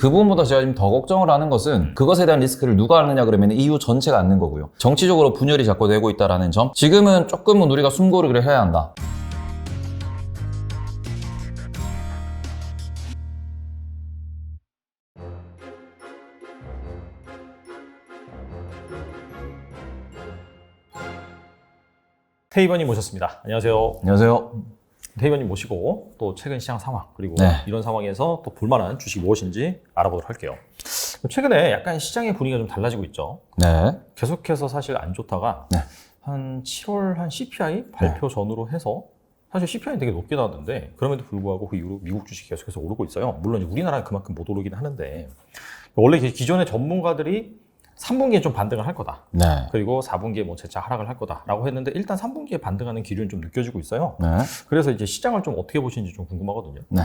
그 부분보다 제가 지금 더 걱정을 하는 것은 그것에 대한 리스크를 누가 안느냐 그러면 EU 전체가 안는 거고요. 정치적으로 분열이 자꾸 되고 있다는 점. 지금은 조금은 우리가 숨고르기를 해야 한다. 태희번님 모셨습니다. 안녕하세요. 안녕하세요. 태희번님 모시고 또 최근 시장 상황 그리고 네. 이런 상황에서 또 볼만한 주식이 무엇인지 알아보도록 할게요. 최근에 약간 시장의 분위기가 좀 달라지고 있죠. 네. 계속해서 사실 안 좋다가 네. 한 7월 한 CPI 발표 전후로 해서 사실 CPI는 되게 높게 나왔는데 그럼에도 불구하고 그 이후로 미국 주식이 계속해서 오르고 있어요. 물론 우리나라는 그만큼 못 오르긴 하는데 원래 기존의 전문가들이 3분기에 좀 반등을 할 거다. 네. 그리고 4분기에 뭐 재차 하락을 할 거다라고 했는데 일단 3분기에 반등하는 기류는 좀 느껴지고 있어요. 네. 그래서 이제 시장을 좀 어떻게 보시는지 좀 궁금하거든요. 네.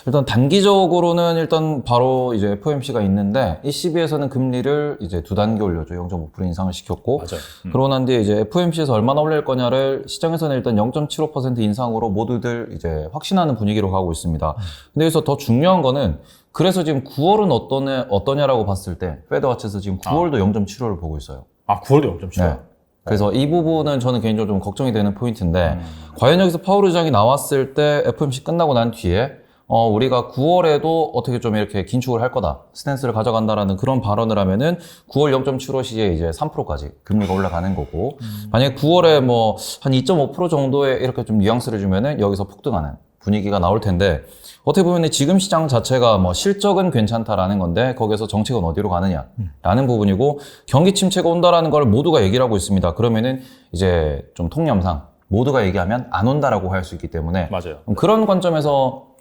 일단 단기적으로는 일단 바로 이제 FOMC가 있는데 ECB에서는 금리를 이제 2단계 올려줘 0.5% 인상을 시켰고 맞아요. 그러고 난 뒤에 이제 FOMC에서 얼마나 올릴 거냐를 시장에서는 일단 0.75% 인상으로 모두들 이제 확신하는 분위기로 가고 있습니다. 근데 여기서 더 중요한 거는 그래서 지금 9월은 어떠냐라고 봤을 때 페드와치에서 지금 9월도 0.75를 보고 있어요. 아, 9월도 0.75. 네. 그래서 이 부분은 저는 개인적으로 좀 걱정이 되는 포인트인데 과연 여기서 파월 의장이 나왔을 때 FOMC 끝나고 난 뒤에 우리가 9월에도 어떻게 좀 이렇게 긴축을 할 거다 스탠스를 가져간다라는 그런 발언을 하면은 9월 0.75 시기에 이제 3%까지 금리가 올라가는 거고 만약에 9월에 뭐 한 2.5% 정도의 이렇게 좀 뉘앙스를 주면은 여기서 폭등하는 분위기가 나올 텐데 어떻게 보면 지금 시장 자체가 뭐 실적은 괜찮다라는 건데 거기서 정책은 어디로 가느냐라는 부분이고 경기 침체가 온다라는 걸 모두가 얘기를 하고 있습니다. 그러면은 이제 좀 통념상 모두가 얘기하면 안 온다라고 할 수 있기 때문에 맞아요. 그런 관점에서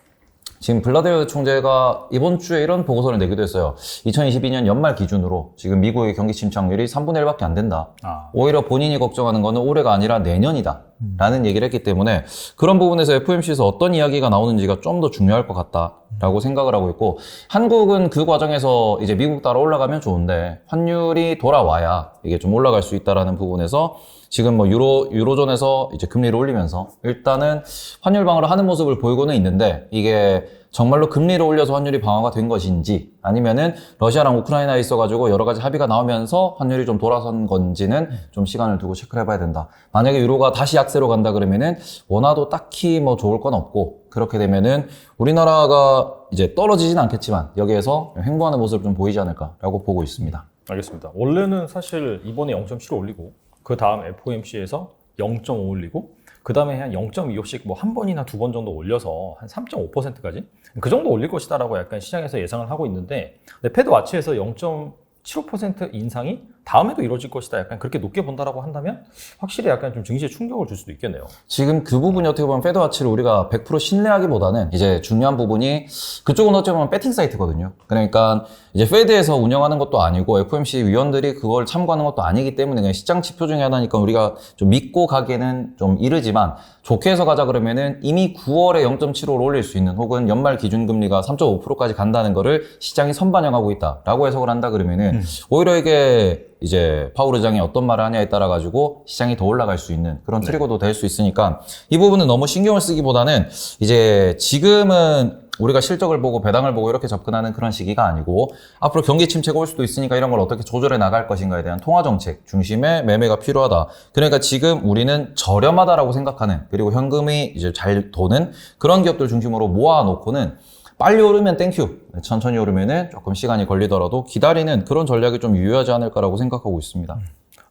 지금 블라데어 총재가 이번 주에 이런 보고서를 내기도 했어요. 2022년 연말 기준으로 지금 미국의 경기 침착률이 3분의 1밖에 안 된다. 오히려 본인이 걱정하는 거는 올해가 아니라 내년이다. 라는 얘기를 했기 때문에 그런 부분에서 FOMC에서 어떤 이야기가 나오는지가 좀 더 중요할 것 같다라고 생각을 하고 있고 한국은 그 과정에서 이제 미국 따라 올라가면 좋은데 환율이 돌아와야 이게 좀 올라갈 수 있다라는 부분에서 지금 뭐 유로존에서 이제 금리를 올리면서 일단은 환율 방어를 하는 모습을 보이고는 있는데 이게 정말로 금리를 올려서 환율이 방어가 된 것인지 아니면은 러시아랑 우크라이나에 있어가지고 여러 가지 합의가 나오면서 환율이 좀 돌아선 건지는 좀 시간을 두고 체크를 해봐야 된다. 만약에 유로가 다시 약세로 간다 그러면은 원화도 딱히 뭐 좋을 건 없고 그렇게 되면은 우리나라가 이제 떨어지진 않겠지만 여기에서 횡보하는 모습을 좀 보이지 않을까라고 보고 있습니다. 알겠습니다. 원래는 사실 이번에 0.7 올리고 그 다음 FOMC에서 0.5 올리고 그 다음에 한 0.25씩 뭐 한 번이나 두 번 정도 올려서 한 3.5%까지 그 정도 올릴 것이다라고 약간 시장에서 예상을 하고 있는데 패드 와치에서 0.75% 인상이 다음에도 이루어질 것이다. 약간 그렇게 높게 본다라고 한다면 확실히 약간 좀 증시에 충격을 줄 수도 있겠네요. 지금 그 부분이 어떻게 보면 페드와치를 우리가 100% 신뢰하기보다는 이제 중요한 부분이 그쪽은 어떻게 보면 배팅 사이트거든요. 그러니까 이제 페드에서 운영하는 것도 아니고 FOMC 위원들이 그걸 참고하는 것도 아니기 때문에 그냥 시장 지표 중에 하나니까 우리가 좀 믿고 가기에는 좀 이르지만 좋게 해서 가자 그러면은 이미 9월에 0.75를 올릴 수 있는 혹은 연말 기준금리가 3.5%까지 간다는 거를 시장이 선반영하고 있다라고 해석을 한다 그러면은 오히려 이게 이제 파월 의장이 어떤 말을 하냐에 따라 가지고 시장이 더 올라갈 수 있는 그런 트리거도 될 수 있으니까 이 부분은 너무 신경을 쓰기보다는 이제 지금은 우리가 실적을 보고 배당을 보고 이렇게 접근하는 그런 시기가 아니고 앞으로 경기 침체가 올 수도 있으니까 이런 걸 어떻게 조절해 나갈 것인가에 대한 통화정책 중심의 매매가 필요하다. 그러니까 지금 우리는 저렴하다라고 생각하는 그리고 현금이 이제 잘 도는 그런 기업들 중심으로 모아놓고는 빨리 오르면 땡큐, 천천히 오르면은 조금 시간이 걸리더라도 기다리는 그런 전략이 좀 유효하지 않을까라고 생각하고 있습니다.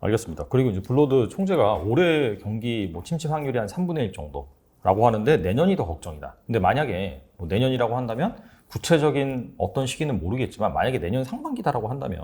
알겠습니다. 그리고 이제 블러드 총재가 올해 경기 뭐 침체 확률이 한 3분의 1 정도라고 하는데 내년이 더 걱정이다. 근데 만약에 뭐 내년이라고 한다면 구체적인 어떤 시기는 모르겠지만 만약에 내년 상반기다라고 한다면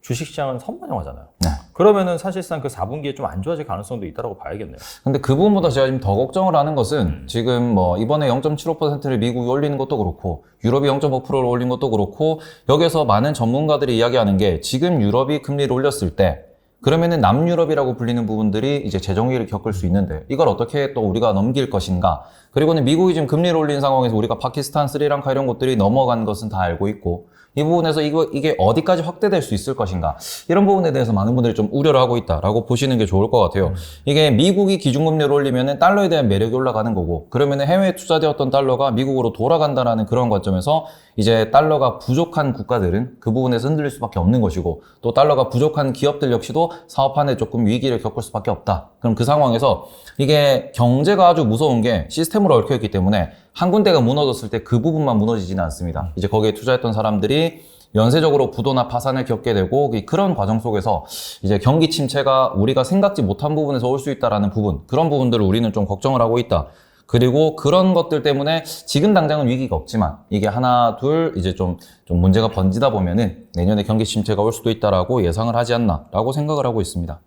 주식시장은 선반영하잖아요. 네. 그러면은 사실상 그 4분기에 좀 안 좋아질 가능성도 있다고 봐야겠네요. 근데 그 부분보다 제가 지금 더 걱정을 하는 것은 지금 뭐 이번에 0.75%를 미국이 올리는 것도 그렇고 유럽이 0.5%를 올린 것도 그렇고 여기서 많은 전문가들이 이야기하는 게 지금 유럽이 금리를 올렸을 때 그러면은 남유럽이라고 불리는 부분들이 이제 재정위기를 겪을 수 있는데 이걸 어떻게 또 우리가 넘길 것인가. 그리고는 미국이 지금 금리를 올린 상황에서 우리가 파키스탄, 스리랑카 이런 곳들이 넘어간 것은 다 알고 있고 이 부분에서 이게 어디까지 확대될 수 있을 것인가. 이런 부분에 대해서 많은 분들이 좀 우려를 하고 있다라고 보시는 게 좋을 것 같아요. 이게 미국이 기준금리를 올리면은 달러에 대한 매력이 올라가는 거고, 그러면은 해외에 투자되었던 달러가 미국으로 돌아간다라는 그런 관점에서 이제 달러가 부족한 국가들은 그 부분에서 흔들릴 수밖에 없는 것이고, 또 달러가 부족한 기업들 역시도 사업하는데 조금 위기를 겪을 수밖에 없다. 그럼 그 상황에서 이게 경제가 아주 무서운 게 시스템으로 얽혀있기 때문에 한 군데가 무너졌을 때 그 부분만 무너지지는 않습니다. 이제 거기에 투자했던 사람들이 연쇄적으로 부도나 파산을 겪게 되고, 그런 과정 속에서 이제 경기 침체가 우리가 생각지 못한 부분에서 올 수 있다라는 부분, 그런 부분들을 우리는 좀 걱정을 하고 있다. 그리고 그런 것들 때문에 지금 당장은 위기가 없지만 이게 하나 둘 이제 좀 문제가 번지다 보면은 내년에 경기 침체가 올 수도 있다라고 예상을 하지 않나라고 생각을 하고 있습니다.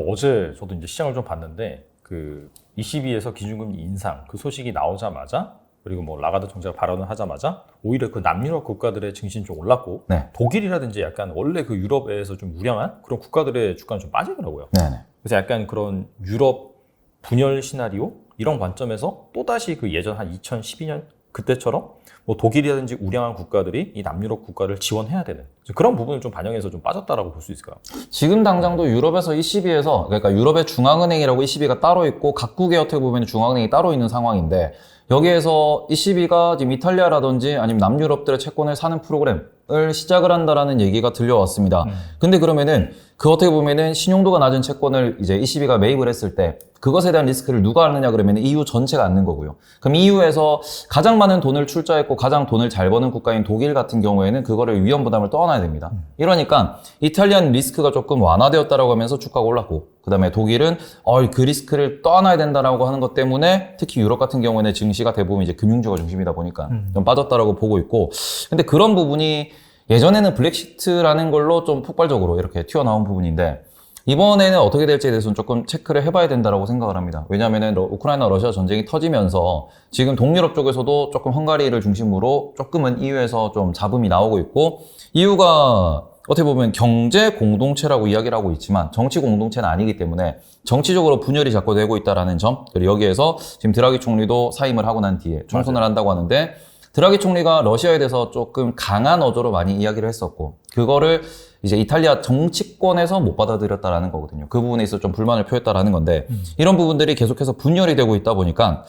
어제 저도 이제 시장을 좀 봤는데 그 ECB에서 기준금리 인상 그 소식이 나오자마자, 그리고 뭐 라가드 총재가 발언을 하자마자 오히려 그 남유럽 국가들의 증시는 좀 올랐고, 네. 독일이라든지 약간 원래 그 유럽에서 좀 우량한 그런 국가들의 주가는 좀 빠지더라고요. 네네. 그래서 약간 그런 유럽 분열 시나리오 이런 관점에서 또다시 그 예전 한 2012년 그때처럼 뭐 독일이라든지 우량한 국가들이 이 남유럽 국가를 지원해야 되는 그런 부분을 좀 반영해서 좀 빠졌다라고 볼 수 있을까요? 지금 당장도 유럽에서 ECB에서, 그러니까 유럽의 중앙은행이라고 ECB가 따로 있고 각국의 어떻게 보면 중앙은행이 따로 있는 상황인데, 여기에서 ECB가 지금 이탈리아라든지 아니면 남유럽들의 채권을 사는 프로그램을 시작을 한다라는 얘기가 들려왔습니다. 근데 그러면은 그 어떻게 보면은 신용도가 낮은 채권을 이제 ECB가 매입을 했을 때 그것에 대한 리스크를 누가 안느냐 그러면 EU 전체가 안는 거고요. 그럼 EU에서 가장 많은 돈을 출자했고 가장 돈을 잘 버는 국가인 독일 같은 경우에는 그거를 위험 부담을 떠안아야 됩니다. 이러니까 이탈리아는 리스크가 조금 완화되었다라고 하면서 주가가 올랐고, 그 다음에 독일은 그 리스크를 떠안아야 된다라고 하는 것 때문에 특히 유럽 같은 경우에는 증시가 대부분 이제 금융주가 중심이다 보니까 좀 빠졌다라고 보고 있고, 근데 그런 부분이 예전에는 블랙시트라는 걸로 좀 폭발적으로 이렇게 튀어나온 부분인데, 이번에는 어떻게 될지에 대해서는 조금 체크를 해봐야 된다라고 생각을 합니다. 왜냐하면 우크라이나 러시아 전쟁이 터지면서 지금 동유럽 쪽에서도 조금 헝가리를 중심으로 조금은 EU에서 좀 잡음이 나오고 있고, EU가 어떻게 보면 경제 공동체라고 이야기를 하고 있지만 정치 공동체는 아니기 때문에 정치적으로 분열이 자꾸 되고 있다는 점, 그리고 여기에서 지금 드라기 총리도 사임을 하고 난 뒤에 총선을 한다고 하는데, 드라기 총리가 러시아에 대해서 조금 강한 어조로 많이 이야기를 했었고, 그거를 이제 이탈리아 정치권에서 못 받아들였다라는 거거든요. 그 부분에 있어서 좀 불만을 표했다라는 건데, 이런 부분들이 계속해서 분열이 되고 있다 보니까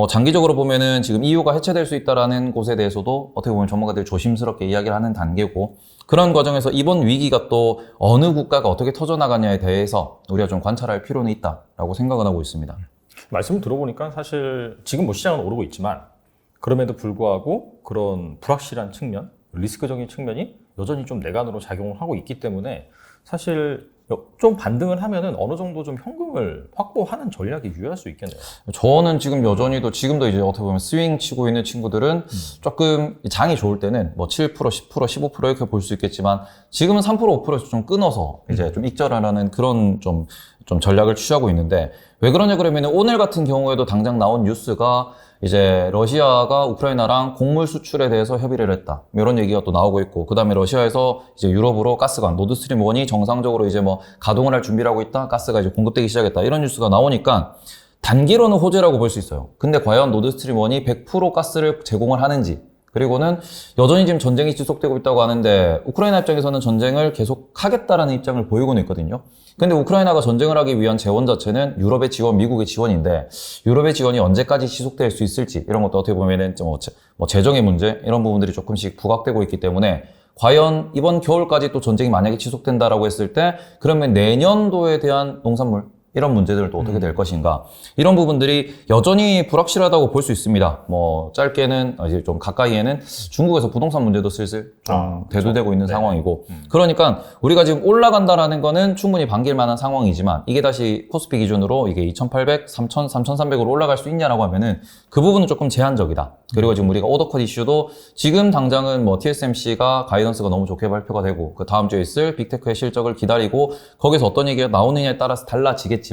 장기적으로 보면은 지금 EU가 해체될 수 있다라는 곳에 대해서도 어떻게 보면 전문가들이 조심스럽게 이야기를 하는 단계고, 그런 과정에서 이번 위기가 또 어느 국가가 어떻게 터져나가냐에 대해서 우리가 좀 관찰할 필요는 있다라고 생각을 하고 있습니다. 말씀을 들어보니까 사실 지금 뭐 시장은 오르고 있지만 그럼에도 불구하고 그런 불확실한 측면, 리스크적인 측면이 여전히 좀 내관으로 작용을 하고 있기 때문에 사실 좀 반등을 하면은 어느 정도 좀 현금을 확보하는 전략이 유효할 수 있겠네요. 저는 지금 여전히도 지금도 이제 어떻게 보면 스윙 치고 있는 친구들은 조금 장이 좋을 때는 뭐 7%, 10%, 15% 이렇게 볼 수 있겠지만 지금은 3%, 5%에서 좀 끊어서 이제 좀 익절하라는 그런 좀 전략을 취하고 있는데, 왜 그러냐 그러면 오늘 같은 경우에도 당장 나온 뉴스가 이제 러시아가 우크라이나랑 곡물 수출에 대해서 협의를 했다, 이런 얘기가 또 나오고 있고, 그 다음에 러시아에서 이제 유럽으로 가스관 노드스트림 1이 정상적으로 이제 뭐 가동을 할 준비를 하고 있다, 가스가 이제 공급되기 시작했다, 이런 뉴스가 나오니까 단기로는 호재라고 볼 수 있어요. 근데 과연 노드스트림 1이 100% 가스를 제공을 하는지, 그리고는 여전히 지금 전쟁이 지속되고 있다고 하는데 우크라이나 입장에서는 전쟁을 계속 하겠다라는 입장을 보이고는 있거든요. 근데 우크라이나가 전쟁을 하기 위한 재원 자체는 유럽의 지원, 미국의 지원인데, 유럽의 지원이 언제까지 지속될 수 있을지, 이런 것도 어떻게 보면은 뭐 재정의 문제, 이런 부분들이 조금씩 부각되고 있기 때문에, 과연 이번 겨울까지 또 전쟁이 만약에 지속된다라고 했을 때 그러면 내년도에 대한 농산물, 이런 문제들은 또 어떻게 될 것인가, 이런 부분들이 여전히 불확실하다고 볼 수 있습니다. 뭐 짧게는 이제 좀 가까이에는 중국에서 부동산 문제도 슬슬 좀 대두되고 있는 상황이고, 그러니까 우리가 지금 올라간다라는 거는 충분히 반길 만한 상황이지만, 이게 다시 코스피 기준으로 이게 2,800, 3,000, 3,300으로 올라갈 수 있냐라고 하면은 그 부분은 조금 제한적이다. 그리고 지금 우리가 오더컷 이슈도 지금 당장은 뭐 TSMC가 가이던스가 너무 좋게 발표가 되고, 그 다음 주에 있을 빅테크의 실적을 기다리고 거기서 어떤 얘기가 나오느냐에 따라서 달라지겠지만,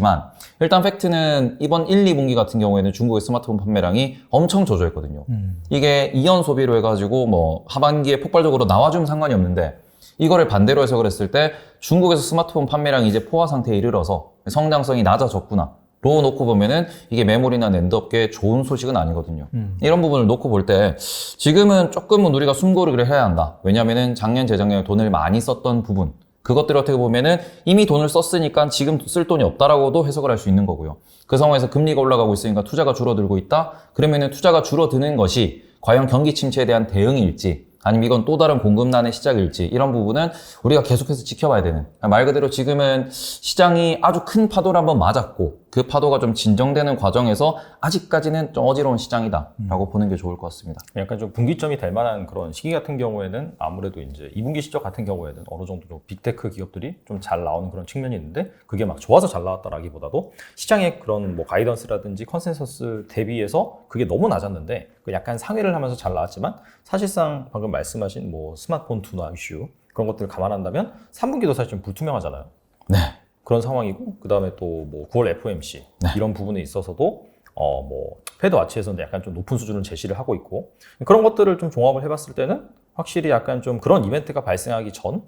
일단 팩트는 이번 1, 2분기 같은 경우에는 중국의 스마트폰 판매량이 엄청 저조했거든요. 이게 이연 소비로 해가지고 뭐 하반기에 폭발적으로 나와주면 상관이 없는데, 이거를 반대로 해석을 했을 때 중국에서 스마트폰 판매량이 이제 포화 상태에 이르러서 성장성이 낮아졌구나 놓고 보면은 이게 메모리나 낸드 업계에 좋은 소식은 아니거든요. 이런 부분을 놓고 볼 때 지금은 조금은 우리가 숨고르기를 해야 한다. 왜냐면은 작년, 재작년에 돈을 많이 썼던 부분, 그것들을 어떻게 보면은 이미 돈을 썼으니까 지금 쓸 돈이 없다라고도 해석을 할 수 있는 거고요. 그 상황에서 금리가 올라가고 있으니까 투자가 줄어들고 있다? 그러면은 투자가 줄어드는 것이 과연 경기 침체에 대한 대응일지, 아니면 이건 또 다른 공급난의 시작일지, 이런 부분은 우리가 계속해서 지켜봐야 되는, 말 그대로 지금은 시장이 아주 큰 파도를 한번 맞았고 그 파도가 좀 진정되는 과정에서 아직까지는 좀 어지러운 시장이다라고 보는 게 좋을 것 같습니다. 약간 좀 분기점이 될 만한 그런 시기 같은 경우에는 아무래도 이제 2분기 실적 같은 경우에는 어느 정도 좀 빅테크 기업들이 좀 잘 나오는 그런 측면이 있는데, 그게 막 좋아서 잘 나왔다라기보다도 시장의 그런 뭐 가이던스라든지 컨센서스 대비해서 그게 너무 낮았는데 그 약간 상회를 하면서 잘 나왔지만, 사실상 방금 말씀하신 뭐 스마트폰 둔화 이슈 그런 것들을 감안한다면 3분기도 사실 좀 불투명하잖아요. 네. 그런 상황이고, 그 다음에 또 뭐 9월 FOMC 네. 이런 부분에 있어서도 뭐 페드 와치에서는 약간 좀 높은 수준을 제시를 하고 있고, 그런 것들을 좀 종합을 해봤을 때는 확실히 약간 좀 그런 이벤트가 발생하기 전,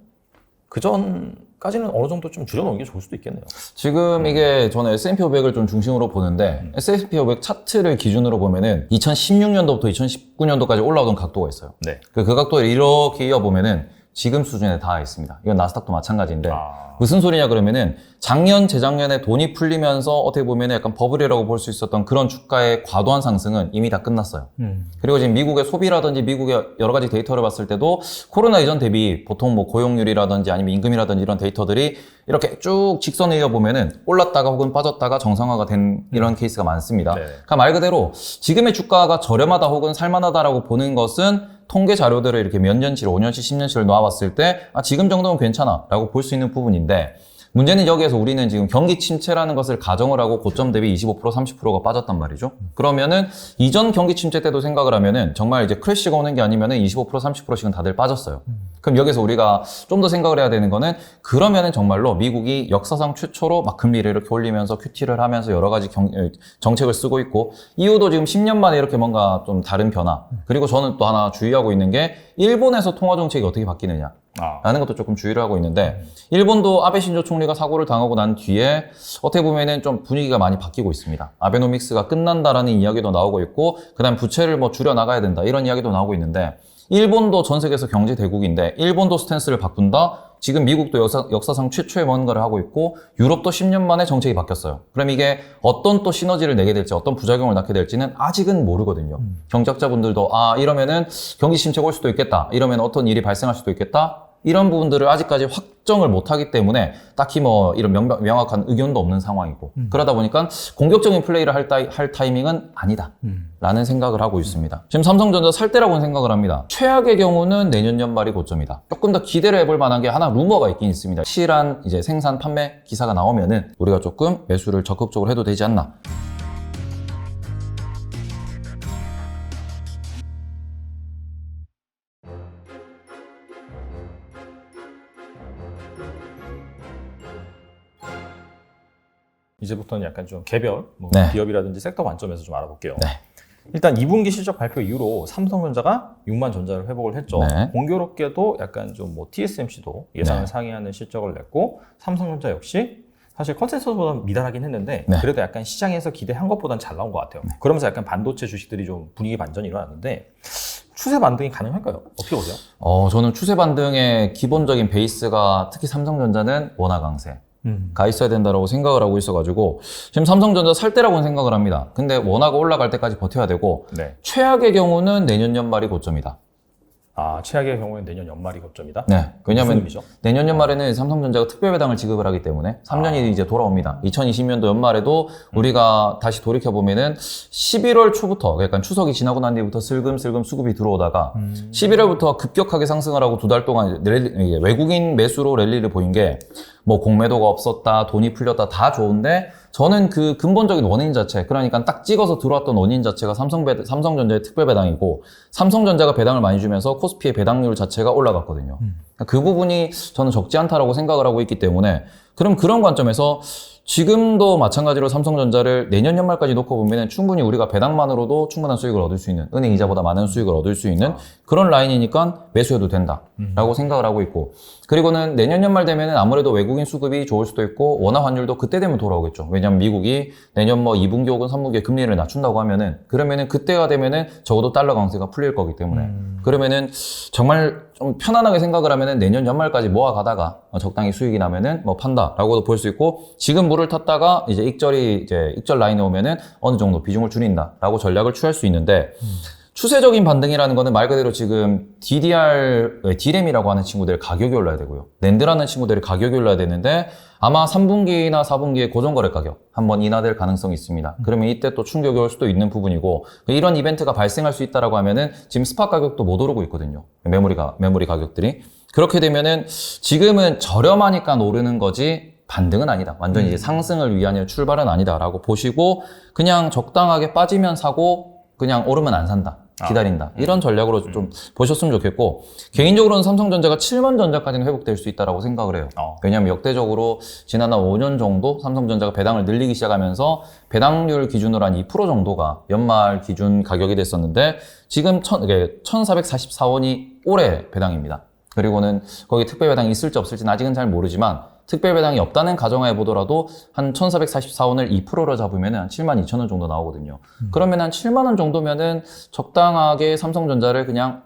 그 전까지는 어느 정도 좀 줄여놓는 게 좋을 수도 있겠네요. 지금 이게 저는 S&P 500을 좀 중심으로 보는데 S&P 500 차트를 기준으로 보면은 2016년도부터 2019년도까지 올라오던 각도가 있어요. 네. 그 각도를 이렇게 이어보면은 지금 수준에 닿아 있습니다. 이건 나스닥도 마찬가지인데 무슨 소리냐 그러면은 작년, 재작년에 돈이 풀리면서 어떻게 보면 약간 버블이라고 볼 수 있었던 그런 주가의 과도한 상승은 이미 다 끝났어요. 그리고 지금 미국의 소비라든지 미국의 여러 가지 데이터를 봤을 때도 코로나 이전 대비 보통 뭐 고용률이라든지 아니면 임금이라든지 이런 데이터들이 이렇게 쭉 직선에 이어보면은 올랐다가 혹은 빠졌다가 정상화가 된 이런 케이스가 많습니다. 네. 그러니까 말 그대로 지금의 주가가 저렴하다 혹은 살만하다라고 보는 것은 통계 자료들을 이렇게 몇 년치를 5년치, 10년치를 놓아봤을 때 지금 정도면 괜찮아 라고 볼 수 있는 부분인데, 문제는 여기에서 우리는 지금 경기 침체라는 것을 가정을 하고 고점 대비 25%, 30%가 빠졌단 말이죠. 그러면은 이전 경기 침체 때도 생각을 하면은 정말 이제 크래시가 오는 게 아니면은 25%, 30%씩은 다들 빠졌어요. 그럼 여기서 우리가 좀 더 생각을 해야 되는 거는, 그러면은 정말로 미국이 역사상 최초로 막 금리를 이렇게 올리면서 QT를 하면서 여러 가지 정책을 쓰고 있고, 이후도 지금 10년 만에 이렇게 뭔가 좀 다른 변화. 그리고 저는 또 하나 주의하고 있는 게 일본에서 통화 정책이 어떻게 바뀌느냐 라는 것도 조금 주의를 하고 있는데, 일본도 아베 신조 총리가 사고를 당하고 난 뒤에 어떻게 보면은 좀 분위기가 많이 바뀌고 있습니다. 아베노믹스가 끝난다라는 이야기도 나오고 있고, 그다음 부채를 뭐 줄여 나가야 된다 이런 이야기도 나오고 있는데, 일본도 전 세계에서 경제 대국인데 일본도 스탠스를 바꾼다? 지금 미국도 역사상 최초의 뭔가를 하고 있고, 유럽도 10년 만에 정책이 바뀌었어요. 그럼 이게 어떤 또 시너지를 내게 될지, 어떤 부작용을 낳게 될지는 아직은 모르거든요. 경제학자분들도 이러면은 경기 침체가 올 수도 있겠다, 이러면 어떤 일이 발생할 수도 있겠다, 이런 부분들을 아직까지 확정을 못하기 때문에 딱히 뭐 이런 명확한 의견도 없는 상황이고, 그러다 보니까 공격적인 플레이를 할 타이밍은 아니다 라는 생각을 하고 있습니다. 지금 삼성전자 살 때라고는 생각을 합니다. 최악의 경우는 내년 연말이 고점이다. 조금 더 기대를 해볼 만한 게 하나 루머가 있긴 있습니다. 실한 이제 생산 판매 기사가 나오면은 우리가 조금 매수를 적극적으로 해도 되지 않나. 이제부터는 약간 좀 개별 뭐 네. 기업이라든지 섹터 관점에서 좀 알아볼게요. 네. 일단 2분기 실적 발표 이후로 삼성전자가 6만 전자를 회복을 했죠. 네. 공교롭게도 약간 좀 뭐 TSMC도 예상을 네. 상회하는 실적을 냈고, 삼성전자 역시 사실 컨센서스보다 미달하긴 했는데 네. 그래도 약간 시장에서 기대한 것보다는 잘 나온 것 같아요. 그러면서 약간 반도체 주식들이 좀 분위기 반전이 일어났는데, 추세 반등이 가능할까요? 어떻게 보세요? 저는 추세 반등의 기본적인 베이스가 특히 삼성전자는 원화 강세 가 있어야 된다고 생각을 하고 있어가지고 지금 삼성전자 살 때라고는 생각을 합니다. 근데 원화가 올라갈 때까지 버텨야 되고, 네. 최악의 경우는 내년 연말이 고점이다. 최악의 경우에는 내년 연말이 고점이다? 네. 무슨 왜냐하면 의미죠? 내년 연말에는 삼성전자가 특별 배당을 지급을 하기 때문에 3년이 이제 돌아옵니다. 2020년도 연말에도 우리가 다시 돌이켜보면은 11월 초부터, 약간 추석이 지나고 난 뒤부터 슬금슬금 수급이 들어오다가 11월부터 급격하게 상승을 하고 두 달 동안 외국인 매수로 랠리를 보인 게, 뭐 공매도가 없었다, 돈이 풀렸다, 다 좋은데, 저는 그 근본적인 원인 자체, 그러니까 딱 찍어서 들어왔던 원인 자체가 삼성전자의 특별 배당이고, 삼성전자가 배당을 많이 주면서 코스피의 배당률 자체가 올라갔거든요. 그 부분이 저는 적지 않다라고 생각을 하고 있기 때문에 그럼 그런 관점에서 지금도 마찬가지로 삼성전자를 내년 연말까지 놓고 보면 충분히 우리가 배당만으로도 충분한 수익을 얻을 수 있는, 은행 이자보다 많은 수익을 얻을 수 있는 그런 라인이니까 매수해도 된다라고 생각을 하고 있고, 그리고는 내년 연말 되면은 아무래도 외국인 수급이 좋을 수도 있고 원화 환율도 그때 되면 돌아오겠죠. 왜냐하면 미국이 내년 뭐 2분기 혹은 3분기에 금리를 낮춘다고 하면은, 그러면은 그때가 되면은 적어도 달러 강세가 풀릴 거기 때문에 그러면은 정말 좀 편안하게 생각을 하면은 내년 연말까지 모아가다가 적당히 수익이 나면은 뭐 판다라고도 볼 수 있고, 지금 물을 탔다가 이제 익절 라인에 오면은 어느 정도 비중을 줄인다라고 전략을 취할 수 있는데, 추세적인 반등이라는 거는 말 그대로 지금 DRAM이라고 하는 친구들 가격이 올라야 되고요. 낸드라는 친구들이 가격이 올라야 되는데 아마 3분기나 4분기에 고정거래 가격 한번 인하될 가능성이 있습니다. 그러면 이때 또 충격이 올 수도 있는 부분이고, 이런 이벤트가 발생할 수 있다라고 하면은 지금 스팟 가격도 못 오르고 있거든요. 메모리 가격들이. 그렇게 되면은 지금은 저렴하니까 오르는 거지 반등은 아니다. 완전히 이제 상승을 위한 출발은 아니다라고 보시고, 그냥 적당하게 빠지면 사고 그냥 오르면 안 산다. 기다린다. 이런 전략으로 좀 보셨으면 좋겠고, 개인적으로는 삼성전자가 7만 전자까지는 회복될 수 있다고 생각을 해요. 왜냐하면 역대적으로 지난 한 5년 정도 삼성전자가 배당을 늘리기 시작하면서 배당률 기준으로 한 2% 정도가 연말 기준 가격이 됐었는데, 지금 1,444원이 올해 배당입니다. 그리고는 거기 특별 배당이 있을지 없을지는 아직은 잘 모르지만, 특별 배당이 없다는 가정하에 보더라도 한 1,444원을 2%로 잡으면 한 72,000원 정도 나오거든요. 그러면 한 7만 원 정도면은 적당하게 삼성전자를 그냥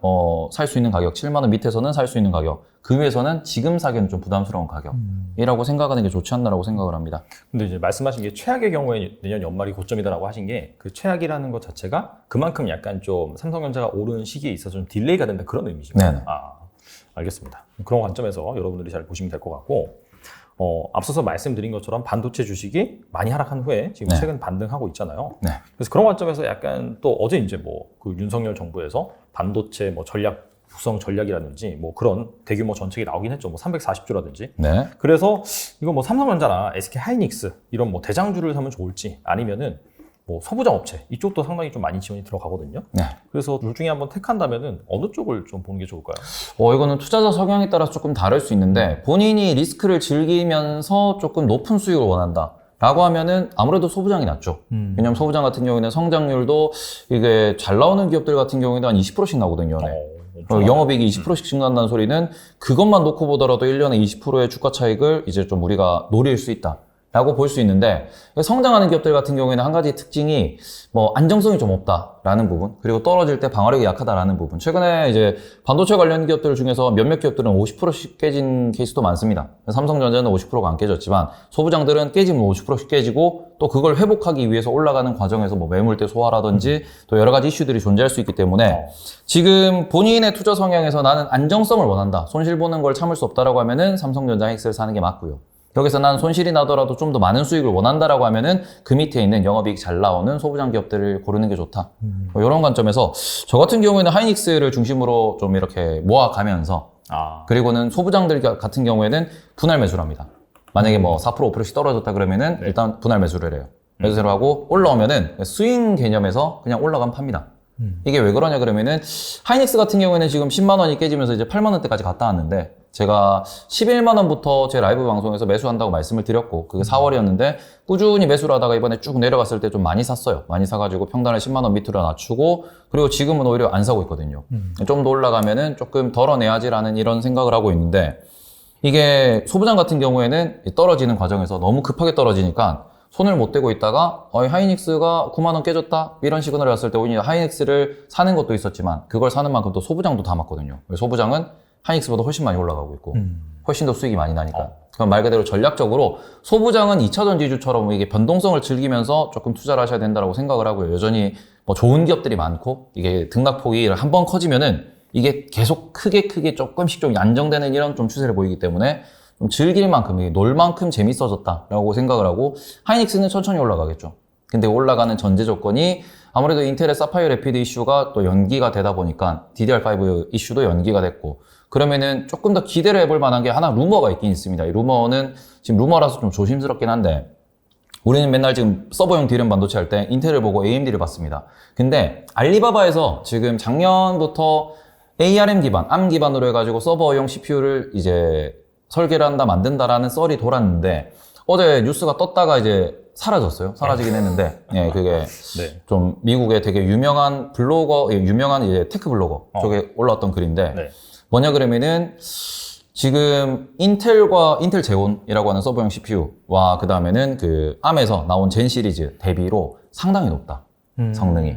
살 수 있는 가격, 7만 원 밑에서는 살 수 있는 가격, 그 위에서는 지금 사기는 좀 부담스러운 가격이라고 생각하는 게 좋지 않나라고 생각을 합니다. 근데 이제 말씀하신 게 최악의 경우에 내년 연말이 고점이다라고 하신 게, 그 최악이라는 것 자체가 그만큼 약간 좀 삼성전자가 오르는 시기에 있어서 좀 딜레이가 된다, 그런 의미죠. 네네. 알겠습니다. 그런 관점에서 여러분들이 잘 보시면 될 것 같고, 앞서서 말씀드린 것처럼 반도체 주식이 많이 하락한 후에 지금 최근 반등하고 있잖아요. 네. 그래서 그런 관점에서 약간 또 어제 이제 뭐 그 윤석열 정부에서 반도체 뭐 전략 구성 전략이라든지 뭐 그런 대규모 정책이 나오긴 했죠. 뭐 340조라든지. 네. 그래서 이거 뭐 삼성전자나 SK 하이닉스 이런 뭐 대장주를 사면 좋을지, 아니면은 뭐 소부장 업체 이쪽도 상당히 좀 많이 지원이 들어가거든요. 네. 그래서 둘 중에 한번 택한다면은 어느 쪽을 좀 보는 게 좋을까요? 이거는 투자자 성향에 따라서 조금 다를 수 있는데, 본인이 리스크를 즐기면서 조금 높은 수익을 원한다 라고 하면은 아무래도 소부장이 낫죠. 왜냐면 소부장 같은 경우에는 성장률도 이게 잘 나오는 기업들 같은 경우에는 한 20%씩 나오거든요. 영업이익이 20%씩 증가한다는 소리는 그것만 놓고 보더라도 1년에 20%의 주가 차익을 이제 좀 우리가 노릴 수 있다 라고 볼 수 있는데, 성장하는 기업들 같은 경우에는 한 가지 특징이 뭐 안정성이 좀 없다라는 부분, 그리고 떨어질 때 방어력이 약하다라는 부분. 최근에 이제 반도체 관련 기업들 중에서 몇몇 기업들은 50%씩 깨진 케이스도 많습니다. 삼성전자는 50%가 안 깨졌지만 소부장들은 깨지면 50%씩 깨지고, 또 그걸 회복하기 위해서 올라가는 과정에서 뭐 매물대 소화라든지 또 여러 가지 이슈들이 존재할 수 있기 때문에, 지금 본인의 투자 성향에서 나는 안정성을 원한다, 손실 보는 걸 참을 수 없다라고 하면은 삼성전자 하이닉스를 사는 게 맞고요. 여기서 난 손실이 나더라도 좀 더 많은 수익을 원한다라고 하면은 그 밑에 있는 영업이익 잘 나오는 소부장 기업들을 고르는 게 좋다. 뭐 이런 관점에서 저 같은 경우에는 하이닉스를 중심으로 좀 이렇게 모아가면서, 그리고는 소부장들 같은 경우에는 분할 매수를 합니다. 만약에 뭐 4% 5%씩 떨어졌다 그러면은 일단 분할 매수를 해요. 매수를 하고 올라오면은 스윙 개념에서 그냥 올라가면 팝니다. 이게 왜 그러냐 그러면은, 하이닉스 같은 경우에는 지금 10만 원이 깨지면서 이제 8만 원대까지 갔다 왔는데, 제가 11만 원부터 제 라이브 방송에서 매수한다고 말씀을 드렸고, 그게 4월이었는데 꾸준히 매수를 하다가 이번에 쭉 내려갔을 때 좀 많이 샀어요. 많이 사가지고 평단을 10만 원 밑으로 낮추고, 그리고 지금은 오히려 안 사고 있거든요. 좀 더 올라가면은 조금 덜어내야지라는 이런 생각을 하고 있는데, 이게 소부장 같은 경우에는 떨어지는 과정에서 너무 급하게 떨어지니까 손을 못 대고 있다가 하이닉스가 9만 원 깨졌다 이런 시그널이 왔을 때 오히려 하이닉스를 사는 것도 있었지만, 그걸 사는 만큼 또 소부장도 담았거든요. 소부장은 하이닉스보다 훨씬 많이 올라가고 있고 훨씬 더 수익이 많이 나니까. 그럼 말 그대로 전략적으로 소부장은 2차전지주처럼 이게 변동성을 즐기면서 조금 투자를 하셔야 된다고 생각을 하고요. 여전히 뭐 좋은 기업들이 많고, 이게 등락폭이 한번 커지면은 이게 계속 크게 조금씩 좀 안정되는 이런 좀 추세를 보이기 때문에 좀 즐길 만큼, 놀 만큼 재밌어졌다라고 생각을 하고, 하이닉스는 천천히 올라가겠죠. 근데 올라가는 전제 조건이 아무래도 인텔의 사파이어 래피드 이슈가 또 연기가 되다 보니까 DDR5 이슈도 연기가 됐고, 그러면은 조금 더 기대를 해볼 만한 게 하나 루머가 있긴 있습니다. 이 루머는 지금 루머라서 좀 조심스럽긴 한데, 우리는 맨날 지금 서버용 DRAM 반도체 할 때 인텔을 보고 AMD를 봤습니다. 근데 알리바바에서 지금 작년부터 ARM 기반, ARM 기반으로 해가지고 서버용 CPU를 이제 설계를 한다, 만든다라는 썰이 돌았는데 어제 뉴스가 떴다가 이제 사라졌어요. 사라지긴 했는데, 예, 그게 네. 좀 미국의 되게 유명한 블로거, 유명한 이제 테크 블로거 쪽에 올라왔던 글인데 네. 뭐냐 그러면은 지금 인텔 제온이라고 하는 서버용 CPU와 그 다음에는 그 ARM에서 나온 젠 시리즈 대비로 상당히 높다. 성능이.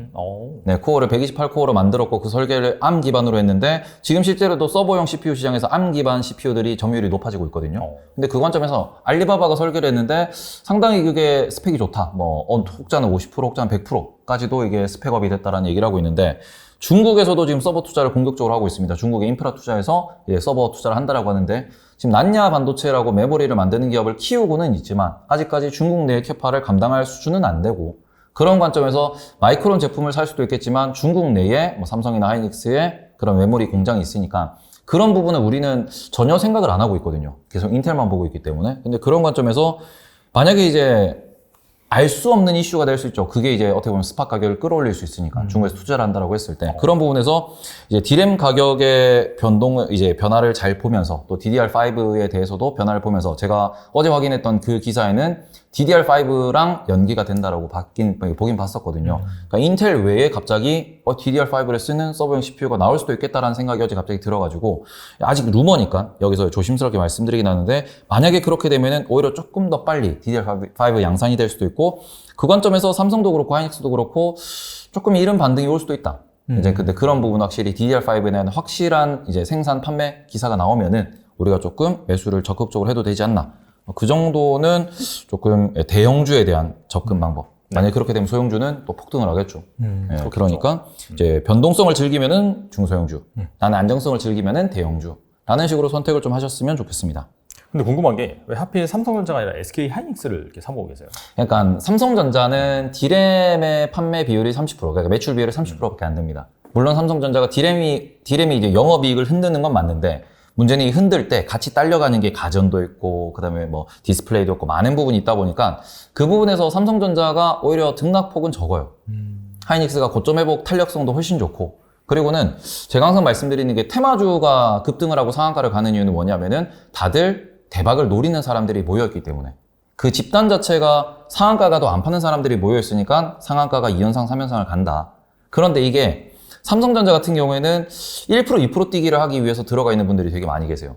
네, 코어를 128코어로 만들었고 그 설계를 ARM 기반으로 했는데 지금 실제로도 서버용 CPU 시장에서 ARM 기반 CPU들이 점유율이 높아지고 있거든요. 근데 그 관점에서 알리바바가 설계를 했는데 상당히 그게 스펙이 좋다. 뭐 혹자는 50%, 혹자는 100%까지도 이게 스펙업이 됐다라는 얘기를 하고 있는데 중국에서도 지금 서버 투자를 공격적으로 하고 있습니다. 중국의 인프라 투자에서 이제 서버 투자를 한다라고 하는데 지금 난야 반도체라고 메모리를 만드는 기업을 키우고는 있지만 아직까지 중국 내 캐파를 감당할 수준은 안 되고 그런 관점에서 마이크론 제품을 살 수도 있겠지만 중국 내에 뭐 삼성이나 하이닉스의 그런 메모리 공장이 있으니까 그런 부분은 우리는 전혀 생각을 안 하고 있거든요. 계속 인텔만 보고 있기 때문에. 근데 그런 관점에서 만약에 이제 알 수 없는 이슈가 될 수 있죠. 그게 이제 어떻게 보면 스팟 가격을 끌어올릴 수 있으니까 중국에서 투자를 한다라고 했을 때 그런 부분에서 이제 D램 가격의 변화를 잘 보면서 또 DDR5에 대해서도 변화를 보면서 제가 어제 확인했던 그 기사에는 DDR5랑 연기가 된다라고 보긴 봤었거든요. 그러니까 인텔 외에 갑자기 DDR5를 쓰는 서버용 CPU가 나올 수도 있겠다라는 생각이 어제 갑자기 들어가지고 아직 루머니까 여기서 조심스럽게 말씀드리긴 하는데 만약에 그렇게 되면은 오히려 조금 더 빨리 DDR5 양산이 될 수도 있고 그 관점에서 삼성도 그렇고 하이닉스도 그렇고 조금 이른 반등이 올 수도 있다. 이제 근데 그런 부분 확실히 DDR5에 대한 확실한 이제 생산 판매 기사가 나오면은 우리가 조금 매수를 적극적으로 해도 되지 않나. 그 정도는 조금 대형주에 대한 접근 방법. 만약에 그렇게 되면 소형주는 또 폭등을 하겠죠. 예, 그러니까 이제 변동성을 즐기면은 중소형주, 나는 안정성을 즐기면은 대형주. 라는 식으로 선택을 좀 하셨으면 좋겠습니다. 근데 궁금한 게 왜 하필 삼성전자가 아니라 SK 하이닉스를 이렇게 사보고 계세요? 그러니까 삼성전자는 D램의 판매 비율이 30%, 그러니까 매출 비율이 30%밖에 안 됩니다. 물론 삼성전자가 D램이 이제 영업이익을 흔드는 건 맞는데 문제는 이 흔들 때 같이 딸려가는 게 가전도 있고 그다음에 뭐 디스플레이도 있고 많은 부분이 있다 보니까 그 부분에서 삼성전자가 오히려 등락폭은 적어요. 하이닉스가 고점 회복 탄력성도 훨씬 좋고 그리고는 제가 항상 말씀드리는 게 테마주가 급등을 하고 상한가를 가는 이유는 뭐냐면은 다들 대박을 노리는 사람들이 모여있기 때문에 그 집단 자체가 상한가가 더 안 파는 사람들이 모여있으니까 상한가가 2연상, 3연상을 간다. 그런데 이게 삼성전자 같은 경우에는 1%, 2% 뛰기를 하기 위해서 들어가 있는 분들이 되게 많이 계세요.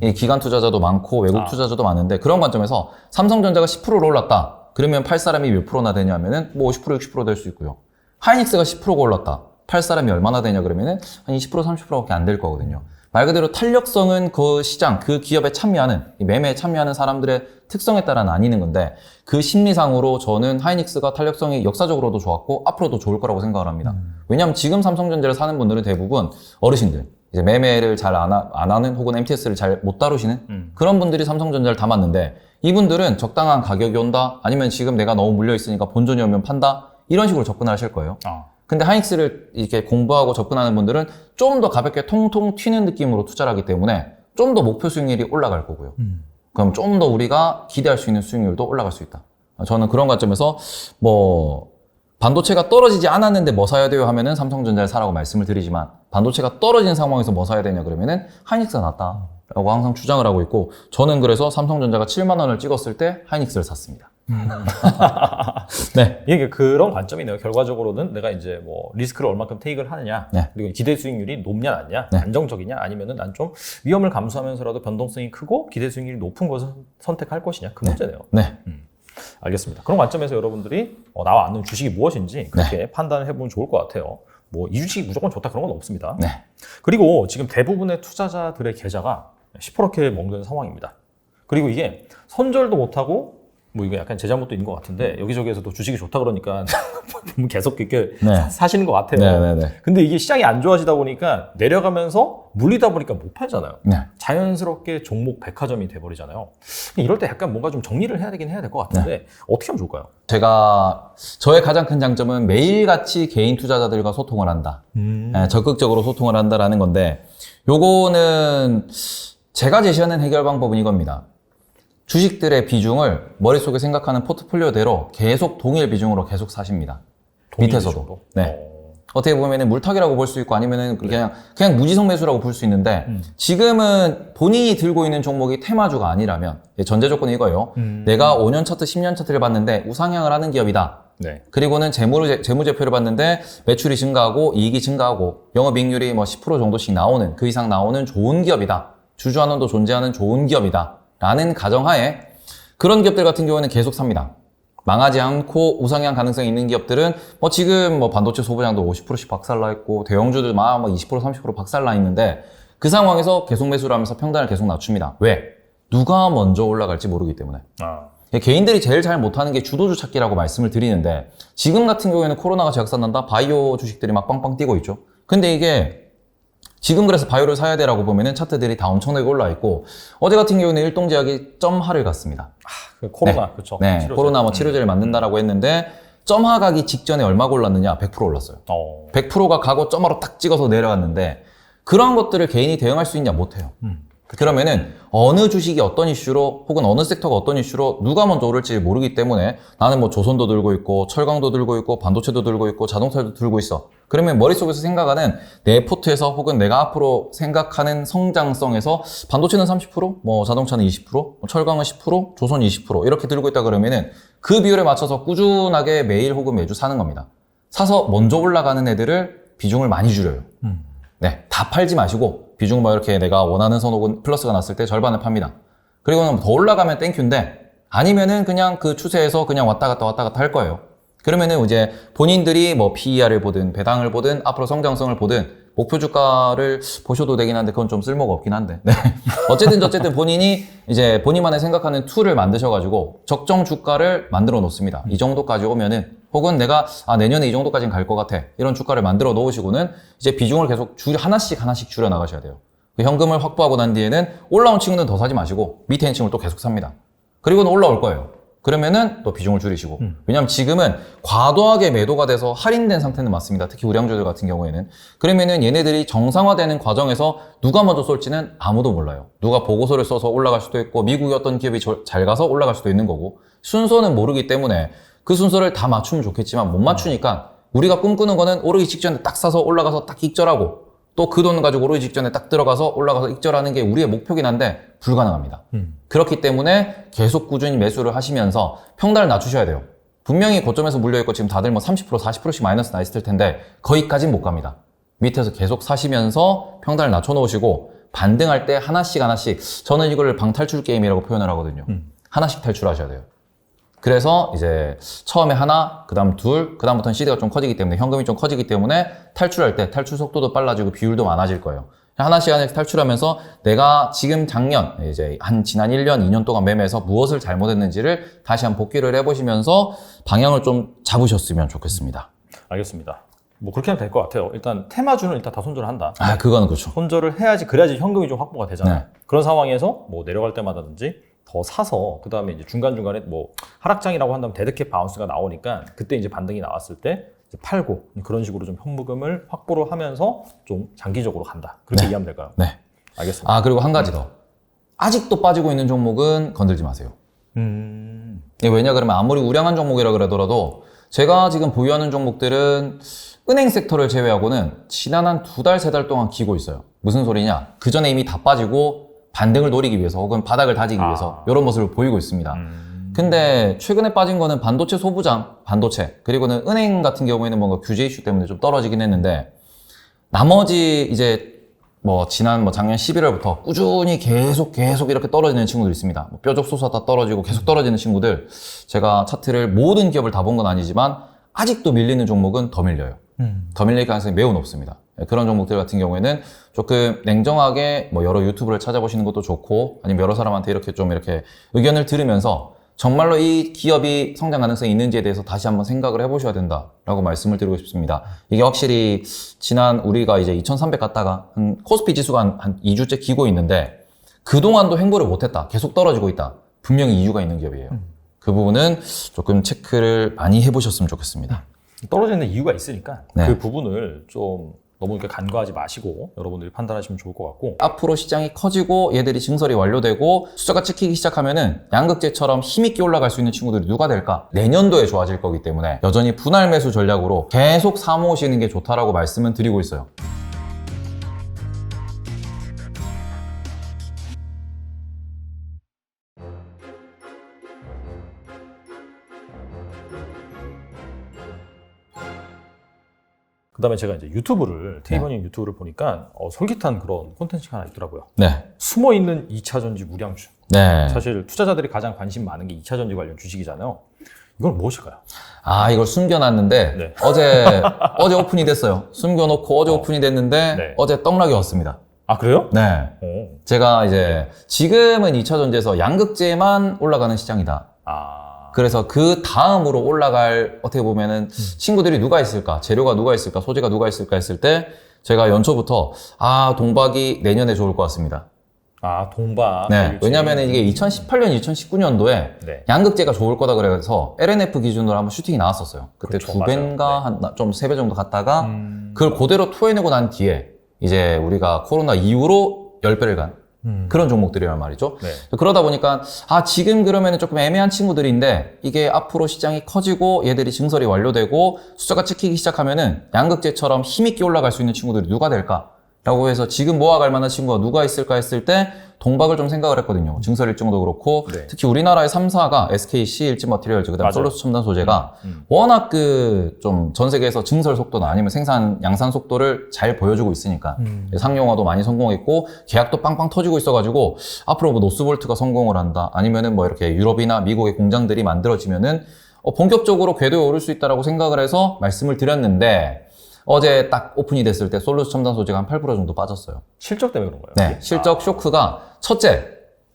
이 기관 투자자도 많고 외국 투자자도 많은데 그런 관점에서 삼성전자가 10%로 올랐다. 그러면 팔 사람이 몇 프로나 되냐면은 뭐 50%, 60% 될 수 있고요. 하이닉스가 10%가 올랐다. 팔 사람이 얼마나 되냐 그러면은 한 20%, 30%밖에 안 될 거거든요. 말 그대로 탄력성은 그 시장, 그 기업에 참여하는, 매매에 참여하는 사람들의 특성에 따라 나뉘는 건데 그 심리상으로 저는 하이닉스가 탄력성이 역사적으로도 좋았고 앞으로도 좋을 거라고 생각을 합니다. 왜냐하면 지금 삼성전자를 사는 분들은 대부분 어르신들, 이제 매매를 잘 안 하는 혹은 MTS를 잘 못 다루시는 그런 분들이 삼성전자를 담았는데 이분들은 적당한 가격이 온다 아니면 지금 내가 너무 물려 있으니까 본전이 오면 판다 이런 식으로 접근하실 거예요. 근데 하이닉스를 이렇게 공부하고 접근하는 분들은 좀 더 가볍게 통통 튀는 느낌으로 투자를 하기 때문에 좀 더 목표 수익률이 올라갈 거고요. 그럼 좀 더 우리가 기대할 수 있는 수익률도 올라갈 수 있다. 저는 그런 관점에서 뭐 반도체가 떨어지지 않았는데 뭐 사야 돼요 하면은 삼성전자를 사라고 말씀을 드리지만 반도체가 떨어진 상황에서 뭐 사야 되냐 그러면은 하이닉스가 낫다라고 항상 주장을 하고 있고 저는 그래서 삼성전자가 7만 원을 찍었을 때 하이닉스를 샀습니다. 네. 이게 그런 관점이네요. 결과적으로는 내가 이제 뭐 리스크를 얼마큼 테이크를 하느냐, 네. 그리고 기대 수익률이 높냐 낮냐, 네. 안정적이냐, 아니면은 난 좀 위험을 감수하면서라도 변동성이 크고 기대 수익률이 높은 것을 선택할 것이냐 그 문제네요. 네. 알겠습니다. 그런 관점에서 여러분들이 나와 아는 주식이 무엇인지 그렇게 판단을 해보면 좋을 것 같아요. 뭐 이 주식이 무조건 좋다 그런 건 없습니다. 네. 그리고 지금 대부분의 투자자들의 계좌가 시퍼렇게 먹는 상황입니다. 그리고 이게 손절도 못하고 뭐 이거 약간 제 잘못도 있는 것 같은데 여기저기에서도 주식이 좋다 그러니까 계속 이렇게 네. 사시는 것 같아요. 네네네. 근데 이게 시장이 안 좋아지다 보니까 내려가면서 물리다 보니까 못 팔잖아요. 네. 자연스럽게 종목 백화점이 돼버리잖아요. 이럴 때 약간 뭔가 좀 정리를 해야 되긴 해야 될 것 같은데 어떻게 하면 좋을까요? 저의 가장 큰 장점은 매일같이 개인 투자자들과 소통을 한다. 네, 적극적으로 소통을 한다라는 건데 요거는 제가 제시하는 해결 방법은 이겁니다. 주식들의 비중을 머릿속에 생각하는 포트폴리오대로 계속 동일 비중으로 계속 사십니다. 밑에서도. 네. 어떻게 보면은 물타기라고 볼 수 있고 아니면은 그냥 무지성 매수라고 볼 수 있는데 지금은 본인이 들고 있는 종목이 테마주가 아니라면 전제 조건이 이거예요. 내가 5년 차트, 10년 차트를 봤는데 우상향을 하는 기업이다. 네. 그리고는 재무제표를 봤는데 매출이 증가하고 이익이 증가하고 영업이익률이 뭐 10% 정도씩 나오는 그 이상 나오는 좋은 기업이다. 주주환원도 존재하는 좋은 기업이다. 라는 가정하에 그런 기업들 같은 경우에는 계속 삽니다. 망하지 않고 우상향 가능성이 있는 기업들은 뭐 지금 뭐 반도체 소부장도 50%씩 박살나 있고 대형주들 막 뭐 20% 30% 박살나 있는데 그 상황에서 계속 매수를 하면서 평단을 계속 낮춥니다. 왜? 누가 먼저 올라갈지 모르기 때문에. 개인들이 제일 잘 못하는 게 주도주 찾기라고 말씀을 드리는데 지금 같은 경우에는 코로나가 재확산난다 바이오 주식들이 막 빵빵 뛰고 있죠. 근데 이게 지금 그래서 바이오를 사야 돼라고 보면은 차트들이 다 엄청나게 올라 있고 어제 같은 경우에는 일동제약이 점하를 갔습니다. 그 코로나 그렇죠. 네, 치료제. 코로나 뭐 치료제를 만든다라고 했는데 점하 가기 직전에 얼마가 올랐느냐? 100% 올랐어요. 100%가 가고 점하로 딱 찍어서 내려갔는데 그런 것들을 개인이 대응할 수 있냐? 못해요. 그러면은 어느 주식이 어떤 이슈로 혹은 어느 섹터가 어떤 이슈로 누가 먼저 오를지 모르기 때문에 나는 뭐 조선도 들고 있고 철강도 들고 있고 반도체도 들고 있고 자동차도 들고 있어. 그러면 머릿속에서 생각하는 내 포트에서 혹은 내가 앞으로 생각하는 성장성에서 반도체는 30%, 뭐 자동차는 20%, 뭐 철강은 10%, 조선 20% 이렇게 들고 있다 그러면은 그 비율에 맞춰서 꾸준하게 매일 혹은 매주 사는 겁니다. 사서 먼저 올라가는 애들을 비중을 많이 줄여요. 네, 다 팔지 마시고 비중 뭐 이렇게 내가 원하는 선 혹은 플러스가 났을 때 절반을 팝니다. 그리고는 더 올라가면 땡큐인데 아니면은 그냥 그 추세에서 그냥 왔다 갔다 할 거예요. 그러면은 이제 본인들이 뭐 PER을 보든 배당을 보든 앞으로 성장성을 보든 목표 주가를 보셔도 되긴 한데 그건 좀 쓸모가 없긴 한데. 네. 어쨌든 본인이 이제 본인만의 생각하는 툴을 만드셔가지고 적정 주가를 만들어 놓습니다. 이 정도까지 오면은 혹은 내가 내년에 이 정도까지는 갈 것 같아. 이런 주가를 만들어 놓으시고는 이제 비중을 계속 하나씩 줄여 나가셔야 돼요. 그 현금을 확보하고 난 뒤에는 올라온 친구는 더 사지 마시고 밑에 있는 친구를 또 계속 삽니다. 그리고는 올라올 거예요. 그러면은 또 비중을 줄이시고. 왜냐면 지금은 과도하게 매도가 돼서 할인된 상태는 맞습니다. 특히 우량주들 같은 경우에는. 그러면은 얘네들이 정상화되는 과정에서 누가 먼저 쏠지는 아무도 몰라요. 누가 보고서를 써서 올라갈 수도 있고 미국의 어떤 기업이 잘 가서 올라갈 수도 있는 거고 순서는 모르기 때문에 그 순서를 다 맞추면 좋겠지만 못 맞추니까 우리가 꿈꾸는 거는 오르기 직전에 딱 사서 올라가서 딱 익절하고 또 그 돈 가지고 오르기 직전에 딱 들어가서 올라가서 익절하는 게 우리의 목표긴 한데 불가능합니다. 그렇기 때문에 계속 꾸준히 매수를 하시면서 평단을 낮추셔야 돼요. 분명히 고점에서 물려있고 지금 다들 뭐 30%, 40%씩 마이너스 나 있을 텐데 거기까지는 못 갑니다. 밑에서 계속 사시면서 평단을 낮춰놓으시고 반등할 때 하나씩 저는 이걸 방탈출 게임이라고 표현을 하거든요. 하나씩 탈출하셔야 돼요. 그래서 이제 처음에 하나, 그 다음 둘, 그 다음부터는 시드가 좀 커지기 때문에 현금이 좀 커지기 때문에 탈출할 때 탈출 속도도 빨라지고 비율도 많아질 거예요. 하나씩 탈출하면서 내가 지금 작년, 이제 지난 1년, 2년 동안 매매해서 무엇을 잘못했는지를 다시 한번 복귀를 해보시면서 방향을 좀 잡으셨으면 좋겠습니다. 알겠습니다. 뭐 그렇게 하면 될 것 같아요. 일단 테마주는 일단 다 손절을 한다. 그거는 그렇죠. 손절을 해야지 그래야지 현금이 좀 확보가 되잖아요. 네. 그런 상황에서 뭐 내려갈 때마다든지 더 사서 그 다음에 이제 중간중간에 뭐 하락장이라고 한다면 데드캣 바운스가 나오니까 그때 이제 반등이 나왔을 때 이제 팔고 그런 식으로 좀 현금을 확보를 하면서 좀 장기적으로 간다. 그렇게 이해하면 될까요? 네. 알겠습니다. 그리고 한 가지 더. 아직도 빠지고 있는 종목은 건들지 마세요. 왜냐 그러면 아무리 우량한 종목이라 그러더라도 제가 지금 보유하는 종목들은 은행 섹터를 제외하고는 지난 한 2달, 3달 동안 기고 있어요. 무슨 소리냐? 그 전에 이미 다 빠지고 반등을 노리기 위해서 혹은 바닥을 다지기 위해서 이런 모습을 보이고 있습니다. 근데 최근에 빠진 거는 반도체 소부장, 반도체 그리고는 은행 같은 경우에는 뭔가 규제 이슈 때문에 좀 떨어지긴 했는데 나머지 이제 뭐 지난 작년 11월부터 꾸준히 계속 이렇게 떨어지는 친구들 있습니다. 뼈적 솟았다 떨어지고 계속 떨어지는 친구들 제가 차트를 모든 기업을 다 본 건 아니지만 아직도 밀리는 종목은 더 밀려요. 더 밀릴 가능성이 매우 높습니다. 그런 종목들 같은 경우에는 조금 냉정하게 뭐 여러 유튜브를 찾아보시는 것도 좋고 아니면 여러 사람한테 이렇게 의견을 들으면서 정말로 이 기업이 성장 가능성이 있는지에 대해서 다시 한번 생각을 해보셔야 된다라고 말씀을 드리고 싶습니다. 이게 확실히 지난 우리가 이제 2300 갔다가 코스피 지수가 한 2주째 기고 있는데 그동안도 횡보를 못했다. 계속 떨어지고 있다. 분명히 이유가 있는 기업이에요. 그 부분은 조금 체크를 많이 해보셨으면 좋겠습니다. 떨어지는 이유가 있으니까 네. 그 부분을 좀 너무 이렇게 간과하지 마시고 여러분들이 판단하시면 좋을 것 같고. 앞으로 시장이 커지고 얘들이 증설이 완료되고 숫자가 찍히기 시작하면은 양극재처럼 힘있게 올라갈 수 있는 친구들이 누가 될까? 내년도에 좋아질 거기 때문에 여전히 분할 매수 전략으로 계속 사모으시는 게 좋다라고 말씀은 드리고 있어요. 그 다음에 제가 이제 유튜브를, 테이버닝 유튜브를 보니까 솔깃한 그런 콘텐츠가 하나 있더라고요. 네. 숨어있는 2차전지 우량주. 네. 사실 투자자들이 가장 관심 많은 게 2차전지 관련 주식이잖아요. 이건 무엇일까요? 아, 이걸 숨겨놨는데 네. 어제 오픈이 됐어요. 숨겨놓고 어제 오픈이 됐는데 네. 어제 떡락이 왔습니다. 아, 그래요? 네. 오. 제가 이제 지금은 2차전지에서 양극재만 올라가는 시장이다. 아. 그래서 그 다음으로 올라갈 어떻게 보면은 친구들이 누가 있을까, 재료가 누가 있을까, 소재가 누가 있을까 했을 때 제가 연초부터 동박이 내년에 좋을 것 같습니다. 아, 동박. 네. 왜냐면은 이게 2018년, 2019년도에 네. 양극재가 좋을 거다 그래서 LNF 기준으로 한번 슈팅이 나왔었어요. 그때 그렇죠, 2배인가 맞아요. 좀 3배 정도 갔다가 그걸 그대로 토해내고 난 뒤에 이제 우리가 코로나 이후로 10배를 간 그런 종목들이란 말이죠. 네. 그러다 보니까 지금 그러면 조금 애매한 친구들인데 이게 앞으로 시장이 커지고 얘들이 증설이 완료되고 숫자가 찍히기 시작하면은 양극재처럼 힘있게 올라갈 수 있는 친구들이 누가 될까? 라고 해서 지금 모아갈 만한 친구가 누가 있을까 했을 때 동박을 좀 생각을 했거든요. 증설 일정도 그렇고 네. 특히 우리나라의 3사가 SKC, 일지머티리얼즈, 그다음 맞아요. 솔루스 첨단 소재가 워낙 그 좀 전 세계에서 증설 속도나 아니면 생산 양산 속도를 잘 보여주고 있으니까 상용화도 많이 성공했고 계약도 빵빵 터지고 있어가지고 앞으로 뭐 노스볼트가 성공을 한다 아니면은 뭐 이렇게 유럽이나 미국의 공장들이 만들어지면은 본격적으로 궤도에 오를 수 있다라고 생각을 해서 말씀을 드렸는데 어제 딱 오픈이 됐을 때 솔루스 첨단 소재가 한 8% 정도 빠졌어요. 실적 때문에 그런 거예요? 네, 실적 쇼크가 첫째,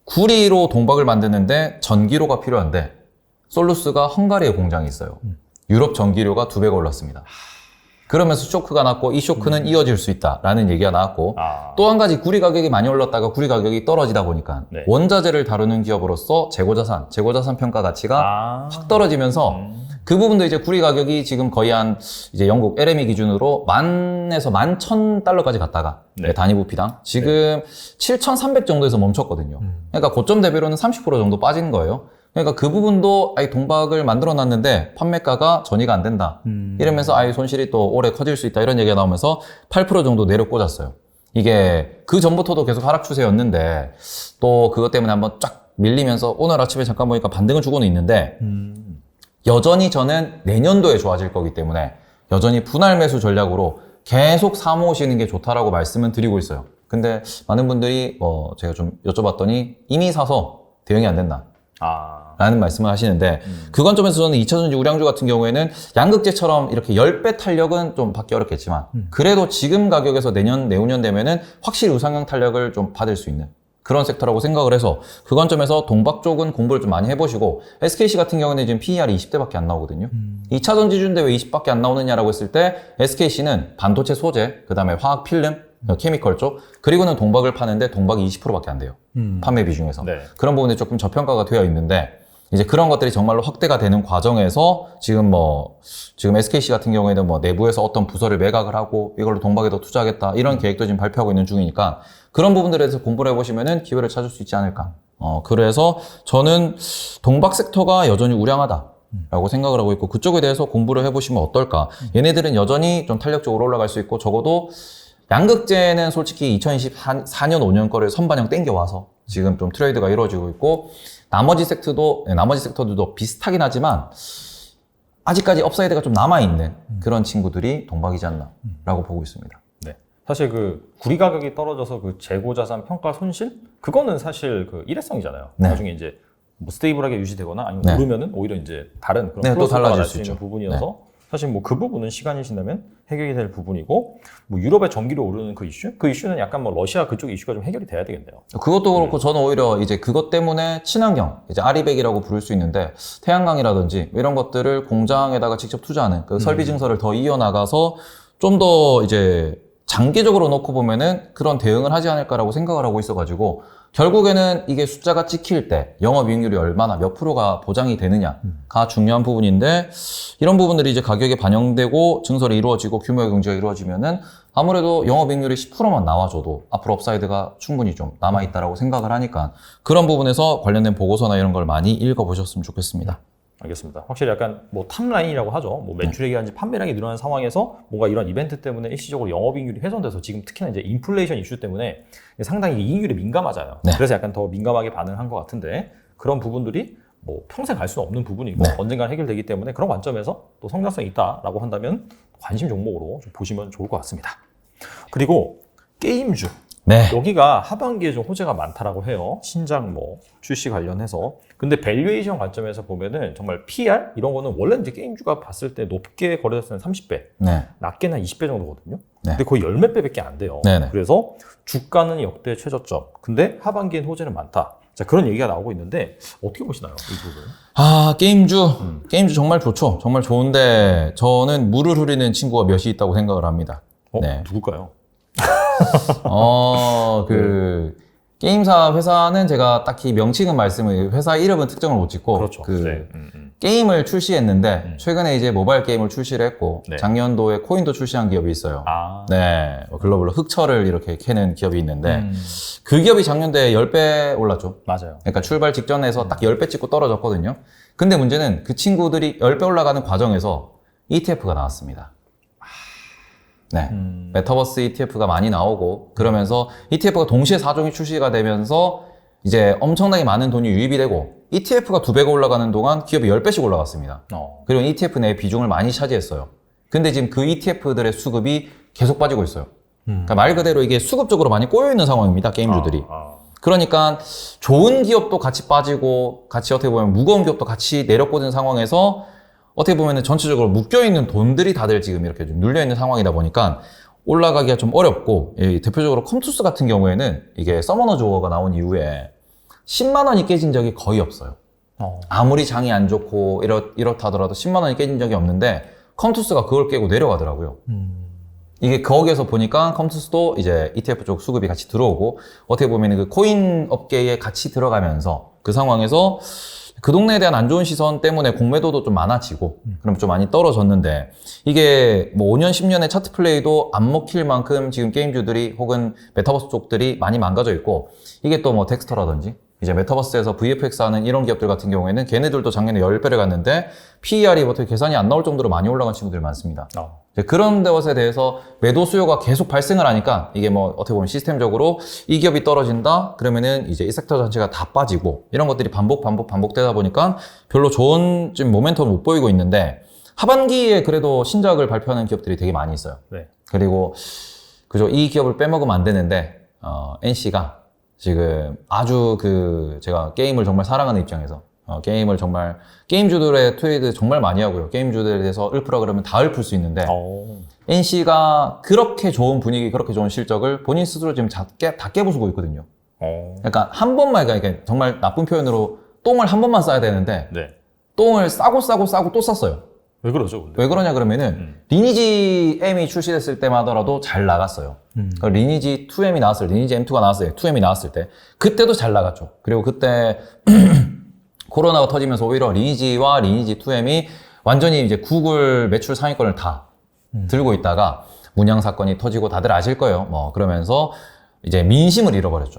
구리로 동박을 만드는데 전기료가 필요한데 솔루스가 헝가리에 공장이 있어요. 유럽 전기료가 2배가 올랐습니다. 그러면서 쇼크가 났고 이 쇼크는 이어질 수 있다라는 얘기가 나왔고 또 한 가지 구리 가격이 많이 올랐다가 구리 가격이 떨어지다 보니까 네. 원자재를 다루는 기업으로서 재고자산 평가 가치가 확 떨어지면서 그 부분도 이제 구리 가격이 지금 거의 한 이제 영국 LME 기준으로 10,000에서 11,000달러까지 갔다가 네. 단위 부피당 지금 7,300 정도에서 멈췄거든요. 그러니까 고점 대비로는 30% 정도 빠진 거예요. 그러니까 그 부분도 동박을 만들어 놨는데 판매가가 전이가 안 된다. 이러면서 손실이 또 올해 커질 수 있다. 이런 얘기가 나오면서 8% 정도 내려 꽂았어요. 이게 그 전부터도 계속 하락 추세였는데 또 그것 때문에 한번 쫙 밀리면서 오늘 아침에 잠깐 보니까 반등을 주고는 있는데 여전히 저는 내년도에 좋아질 거기 때문에 여전히 분할 매수 전략으로 계속 사모으시는 게 좋다라고 말씀은 드리고 있어요. 근데 많은 분들이 제가 좀 여쭤봤더니 이미 사서 대응이 안 된다. 라는 말씀을 하시는데 그 관점에서 저는 2차전지 우량주 같은 경우에는 양극재처럼 이렇게 10배 탄력은 좀 받기 어렵겠지만 그래도 지금 가격에서 내후년 되면은 확실히 우상향 탄력을 좀 받을 수 있는 그런 섹터라고 생각을 해서 그 관점에서 동박 쪽은 공부를 좀 많이 해보시고 SKC 같은 경우는 지금 PER이 20대밖에 안 나오거든요. 2차전지 주인데 왜 20밖에 안 나오느냐라고 했을 때 SKC는 반도체 소재, 그 다음에 화학 필름, 케미컬 쪽, 그리고는 동박을 파는데 동박이 20%밖에 안 돼요. 판매 비중에서. 네. 그런 부분이 조금 저평가가 되어 있는데 이제 그런 것들이 정말로 확대가 되는 과정에서 지금 SKC 같은 경우에는 내부에서 어떤 부서를 매각을 하고 이걸로 동박에도 투자하겠다 이런 계획도 지금 발표하고 있는 중이니까 그런 부분들에 대해서 공부를 해보시면은 기회를 찾을 수 있지 않을까. 그래서 저는 동박 섹터가 여전히 우량하다라고 생각을 하고 있고 그쪽에 대해서 공부를 해보시면 어떨까. 얘네들은 여전히 좀 탄력적으로 올라갈 수 있고 적어도 양극재는 솔직히 2024년 5년 거를 선반영 땡겨와서 지금 좀 트레이드가 이루어지고 있고 나머지 섹터들도 비슷하긴 하지만 아직까지 업사이드가 좀 남아있는 그런 친구들이 동박이지 않나라고 보고 있습니다. 네. 사실 그 구리 가격이 떨어져서 그 재고자산 평가 손실? 그거는 사실 그 일회성이잖아요. 네. 나중에 이제 뭐 스테이블하게 유지되거나 아니면 네. 오르면은 오히려 이제 다른 그런 네, 또 플러스가 달라질 날 수 수 있는 있죠. 부분이어서 사실 뭐 그 부분은 시간이 지나면 해결이 될 부분이고 뭐 유럽의 전기료 오르는 그 이슈는 약간 뭐 러시아 그쪽 이슈가 좀 해결이 돼야 되겠네요. 그것도 그렇고 저는 오히려 이제 그것 때문에 친환경, 이제 아리백이라고 부를 수 있는데 태양광이라든지 이런 것들을 공장에다가 직접 투자하는 그 설비 증설을 더 이어나가서 좀 더 이제 장기적으로 놓고 보면은 그런 대응을 하지 않을까라고 생각을 하고 있어가지고 결국에는 이게 숫자가 찍힐 때 영업이익률이 얼마나 몇 프로가 보장이 되느냐가 중요한 부분인데 이런 부분들이 이제 가격에 반영되고 증설이 이루어지고 규모의 경제가 이루어지면은 아무래도 영업이익률이 10%만 나와줘도 앞으로 업사이드가 충분히 좀 남아있다라고 생각을 하니까 그런 부분에서 관련된 보고서나 이런 걸 많이 읽어보셨으면 좋겠습니다. 알겠습니다. 확실히 약간 뭐 탑라인이라고 하죠. 뭐 매출액이라든지 판매량이 늘어나는 상황에서 뭔가 이런 이벤트 때문에 일시적으로 영업이익률이 훼손돼서 지금 특히나 이제 인플레이션 이슈 때문에 상당히 이익률이 민감하잖아요. 네. 그래서 약간 더 민감하게 반응한 것 같은데 그런 부분들이 뭐 평생 갈 수는 없는 부분이고 네. 언젠가 해결되기 때문에 그런 관점에서 또 성장성이 있다라고 한다면 관심 종목으로 좀 보시면 좋을 것 같습니다. 그리고 게임주. 네. 여기가 하반기에 좀 호재가 많다라고 해요. 신작 뭐 출시 관련해서. 근데 밸류에이션 관점에서 보면은 정말 PR 이런 거는 원래 이제 게임주가 봤을 때 높게 거래됐을 때는 30배, 네. 낮게는 한 20배 정도거든요. 네. 근데 거의 10몇 배밖에 안 돼요. 네네. 그래서 주가는 역대 최저점. 근데 하반기엔 호재는 많다. 자, 그런 얘기가 나오고 있는데 어떻게 보시나요? 이 부분? 아, 게임주 정말 좋죠. 정말 좋은데 저는 물을 흐리는 친구가 몇이 있다고 생각을 합니다. 네. 누굴까요? 게임사 회사는 제가 딱히 명칭은 회사 이름은 특정을 못 짓고 그렇죠. 네. 게임을 출시했는데 최근에 이제 모바일 게임을 출시를 했고 네. 작년도에 코인도 출시한 기업이 있어요. 아. 네, 글로벌로 흑철을 이렇게 캐는 기업이 있는데 그 기업이 작년도에 10배 올랐죠. 맞아요. 그러니까 출발 직전에서 딱 10배 찍고 떨어졌거든요. 근데 문제는 그 친구들이 10배 올라가는 과정에서 ETF가 나왔습니다. 네. 메타버스 ETF가 많이 나오고 그러면서 ETF가 동시에 4종이 출시가 되면서 이제 엄청나게 많은 돈이 유입이 되고 ETF가 2배가 올라가는 동안 기업이 10배씩 올라갔습니다. 그리고 ETF 내 비중을 많이 차지했어요. 근데 지금 그 ETF들의 수급이 계속 빠지고 있어요. 그러니까 말 그대로 이게 수급적으로 많이 꼬여있는 상황입니다. 게임주들이. 그러니까 좋은 기업도 같이 빠지고 같이 어떻게 보면 무거운 기업도 같이 내려꽂은 상황에서 어떻게 보면 전체적으로 묶여있는 돈들이 다들 지금 이렇게 좀 눌려있는 상황이다 보니까 올라가기가 좀 어렵고 대표적으로 컴투스 같은 경우에는 이게 서머너 조어가 나온 이후에 10만 원이 깨진 적이 거의 없어요. 아무리 장이 안 좋고 이렇다 하더라도 10만 원이 깨진 적이 없는데 컴투스가 그걸 깨고 내려가더라고요. 이게 거기에서 보니까 컴투스도 이제 ETF 쪽 수급이 같이 들어오고 어떻게 보면 그 코인 업계에 같이 들어가면서 그 상황에서 그 동네에 대한 안 좋은 시선 때문에 공매도도 좀 많아지고 그럼 좀 많이 떨어졌는데 이게 뭐 5년 10년의 차트 플레이도 안 먹힐 만큼 지금 게임주들이 혹은 메타버스 쪽들이 많이 망가져 있고 이게 또 뭐 덱스터라든지 이제 메타버스에서 VFX 하는 이런 기업들 같은 경우에는 걔네들도 작년에 10배를 갔는데 PER이 어떻게 계산이 안 나올 정도로 많이 올라간 친구들이 많습니다. 그런 것에 대해서 매도 수요가 계속 발생을 하니까 이게 뭐 어떻게 보면 시스템적으로 이 기업이 떨어진다 그러면은 이제 이 섹터 전체가 다 빠지고 이런 것들이 반복되다 보니까 별로 좋은 지금 모멘텀을 못 보이고 있는데 하반기에 그래도 신작을 발표하는 기업들이 되게 많이 있어요. 네. 그리고 그죠 이 기업을 빼먹으면 안 되는데 NC가 지금 아주 제가 게임을 정말 사랑하는 입장에서 게임을 정말 게임주들의 트레이드 정말 많이 하고요. 게임주들에 대해서 읊으라 그러면 다 읊을 수 있는데 NC가 그렇게 좋은 분위기, 그렇게 좋은 실적을 본인 스스로 지금 다 깨부수고 있거든요. 그러니까 한 번만 그러니까 정말 나쁜 표현으로 똥을 한 번만 싸야 되는데 네. 똥을 싸고 또 쌌어요. 왜 그러죠? 근데? 왜 그러냐 그러면은 리니지 M이 출시됐을 때마더라도 잘 나갔어요. 리니지 2M이 나왔을 때, 리니지 M2가 나왔을 때, 2M이 나왔을 때 그때도 잘 나갔죠. 그리고 그때 코로나가 터지면서 오히려 리니지와 리니지 2M이 완전히 이제 구글 매출 상위권을 다 들고 있다가 문양 사건이 터지고 다들 아실 거예요. 뭐 그러면서 이제 민심을 잃어버렸죠.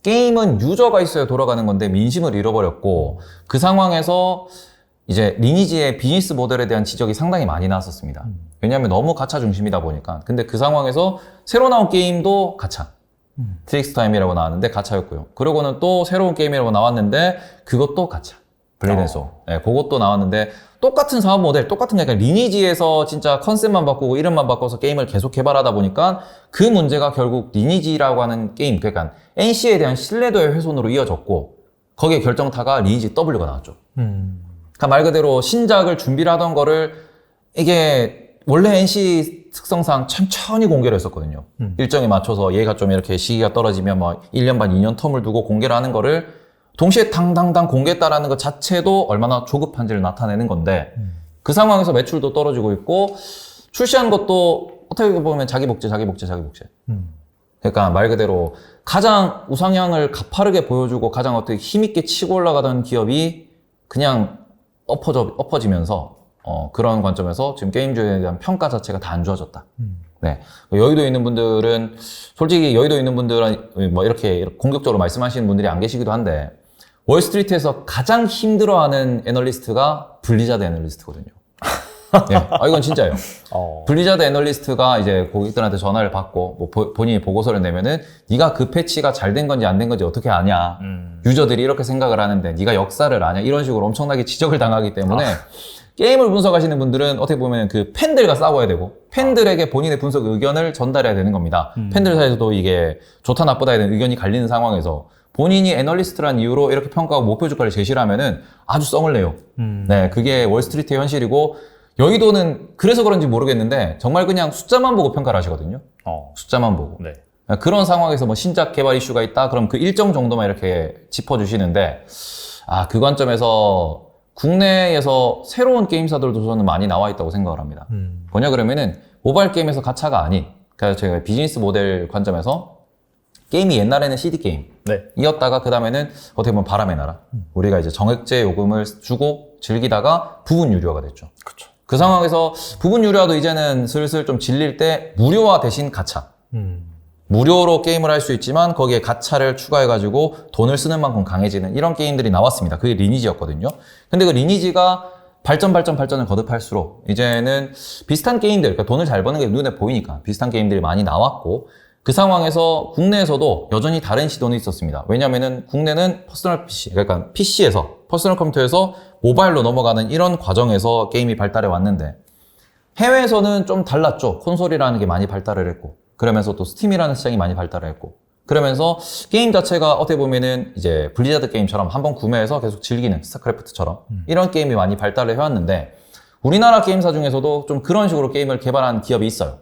게임은 유저가 있어야 돌아가는 건데 민심을 잃어버렸고 그 상황에서 이제 리니지의 비즈니스 모델에 대한 지적이 상당히 많이 나왔었습니다. 왜냐하면 너무 가챠 중심이다 보니까. 근데 그 상황에서 새로 나온 게임도 가챠. 트릭스 타임이라고 나왔는데 가챠였고요. 그러고는 또 새로운 게임이라고 나왔는데 그것도 가챠. 블레이드소. 네, 그것도 나왔는데 똑같은 사업 모델, 똑같은 게 그러니까 리니지에서 진짜 컨셉만 바꾸고 이름만 바꿔서 게임을 계속 개발하다 보니까 그 문제가 결국 리니지라고 하는 게임, 그러니까 NC에 대한 신뢰도의 훼손으로 이어졌고 거기에 결정타가 리니지 W가 나왔죠. 그러니까 말 그대로 신작을 준비를 하던 거를 이게 원래 NC 특성상 천천히 공개를 했었거든요. 일정에 맞춰서 얘가 좀 이렇게 시기가 떨어지면 뭐 1년 반, 2년 텀을 두고 공개를 하는 거를 동시에 당당당 공개했다라는 것 자체도 얼마나 조급한지를 나타내는 건데 그 상황에서 매출도 떨어지고 있고 출시한 것도 어떻게 보면 자기 복제. 그러니까 말 그대로 가장 우상향을 가파르게 보여주고 가장 어떻게 힘있게 치고 올라가던 기업이 그냥 엎어지면서 그런 관점에서 지금 게임주에 대한 평가 자체가 다 안 좋아졌다. 네. 여의도에 있는 분들은 솔직히 여의도에 있는 분들은 뭐 이렇게 공격적으로 말씀하시는 분들이 안 계시기도 한데 월스트리트에서 가장 힘들어하는 애널리스트가 블리자드 애널리스트거든요. 네. 이건 진짜예요. 블리자드 애널리스트가 이제 고객들한테 전화를 받고 뭐 본인이 보고서를 내면은 네가 그 패치가 잘 된 건지 안 된 건지 어떻게 아냐. 유저들이 이렇게 생각을 하는데 네가 역사를 아냐. 이런 식으로 엄청나게 지적을 당하기 때문에 게임을 분석하시는 분들은 어떻게 보면 그 팬들과 싸워야 되고 팬들에게 본인의 분석 의견을 전달해야 되는 겁니다. 팬들 사이에서도 이게 좋다 나쁘다에 대한 의견이 갈리는 상황에서 본인이 애널리스트란 이유로 이렇게 평가하고 목표 주가를 제시를 하면은 아주 썽을 내요. 네, 그게 월스트리트의 현실이고 여의도는 그래서 그런지 모르겠는데 정말 그냥 숫자만 보고 평가를 하시거든요. 숫자만 보고. 네. 그런 상황에서 뭐 신작 개발 이슈가 있다? 그럼 그 일정 정도만 이렇게 짚어주시는데 그 관점에서 국내에서 새로운 게임사들도 저는 많이 나와 있다고 생각을 합니다. 뭐냐 그러면은 모바일 게임에서 가차가 아닌 그러니까 제가 비즈니스 모델 관점에서 게임이 옛날에는 CD 게임 이었다가 그 다음에는 어떻게 보면 바람의 나라 우리가 이제 정액제 요금을 주고 즐기다가 부분 유료화가 됐죠. 그렇죠. 그 상황에서 부분 유료화도 이제는 슬슬 좀 질릴 때 무료화 대신 가차. 무료로 게임을 할 수 있지만 거기에 가차를 추가해가지고 돈을 쓰는 만큼 강해지는 이런 게임들이 나왔습니다. 그게 리니지였거든요. 근데 그 리니지가 발전을 거듭할수록 이제는 비슷한 게임들, 그러니까 돈을 잘 버는 게 눈에 보이니까 비슷한 게임들이 많이 나왔고 그 상황에서 국내에서도 여전히 다른 시도는 있었습니다. 왜냐면은 국내는 퍼스널 PC, 그러니까 PC에서, 퍼스널 컴퓨터에서 모바일로 넘어가는 이런 과정에서 게임이 발달해 왔는데 해외에서는 좀 달랐죠. 콘솔이라는 게 많이 발달을 했고 그러면서 또 스팀이라는 시장이 많이 발달을 했고 그러면서 게임 자체가 어떻게 보면은 이제 블리자드 게임처럼 한번 구매해서 계속 즐기는 스타크래프트처럼 이런 게임이 많이 발달을 해왔는데 우리나라 게임사 중에서도 좀 그런 식으로 게임을 개발한 기업이 있어요.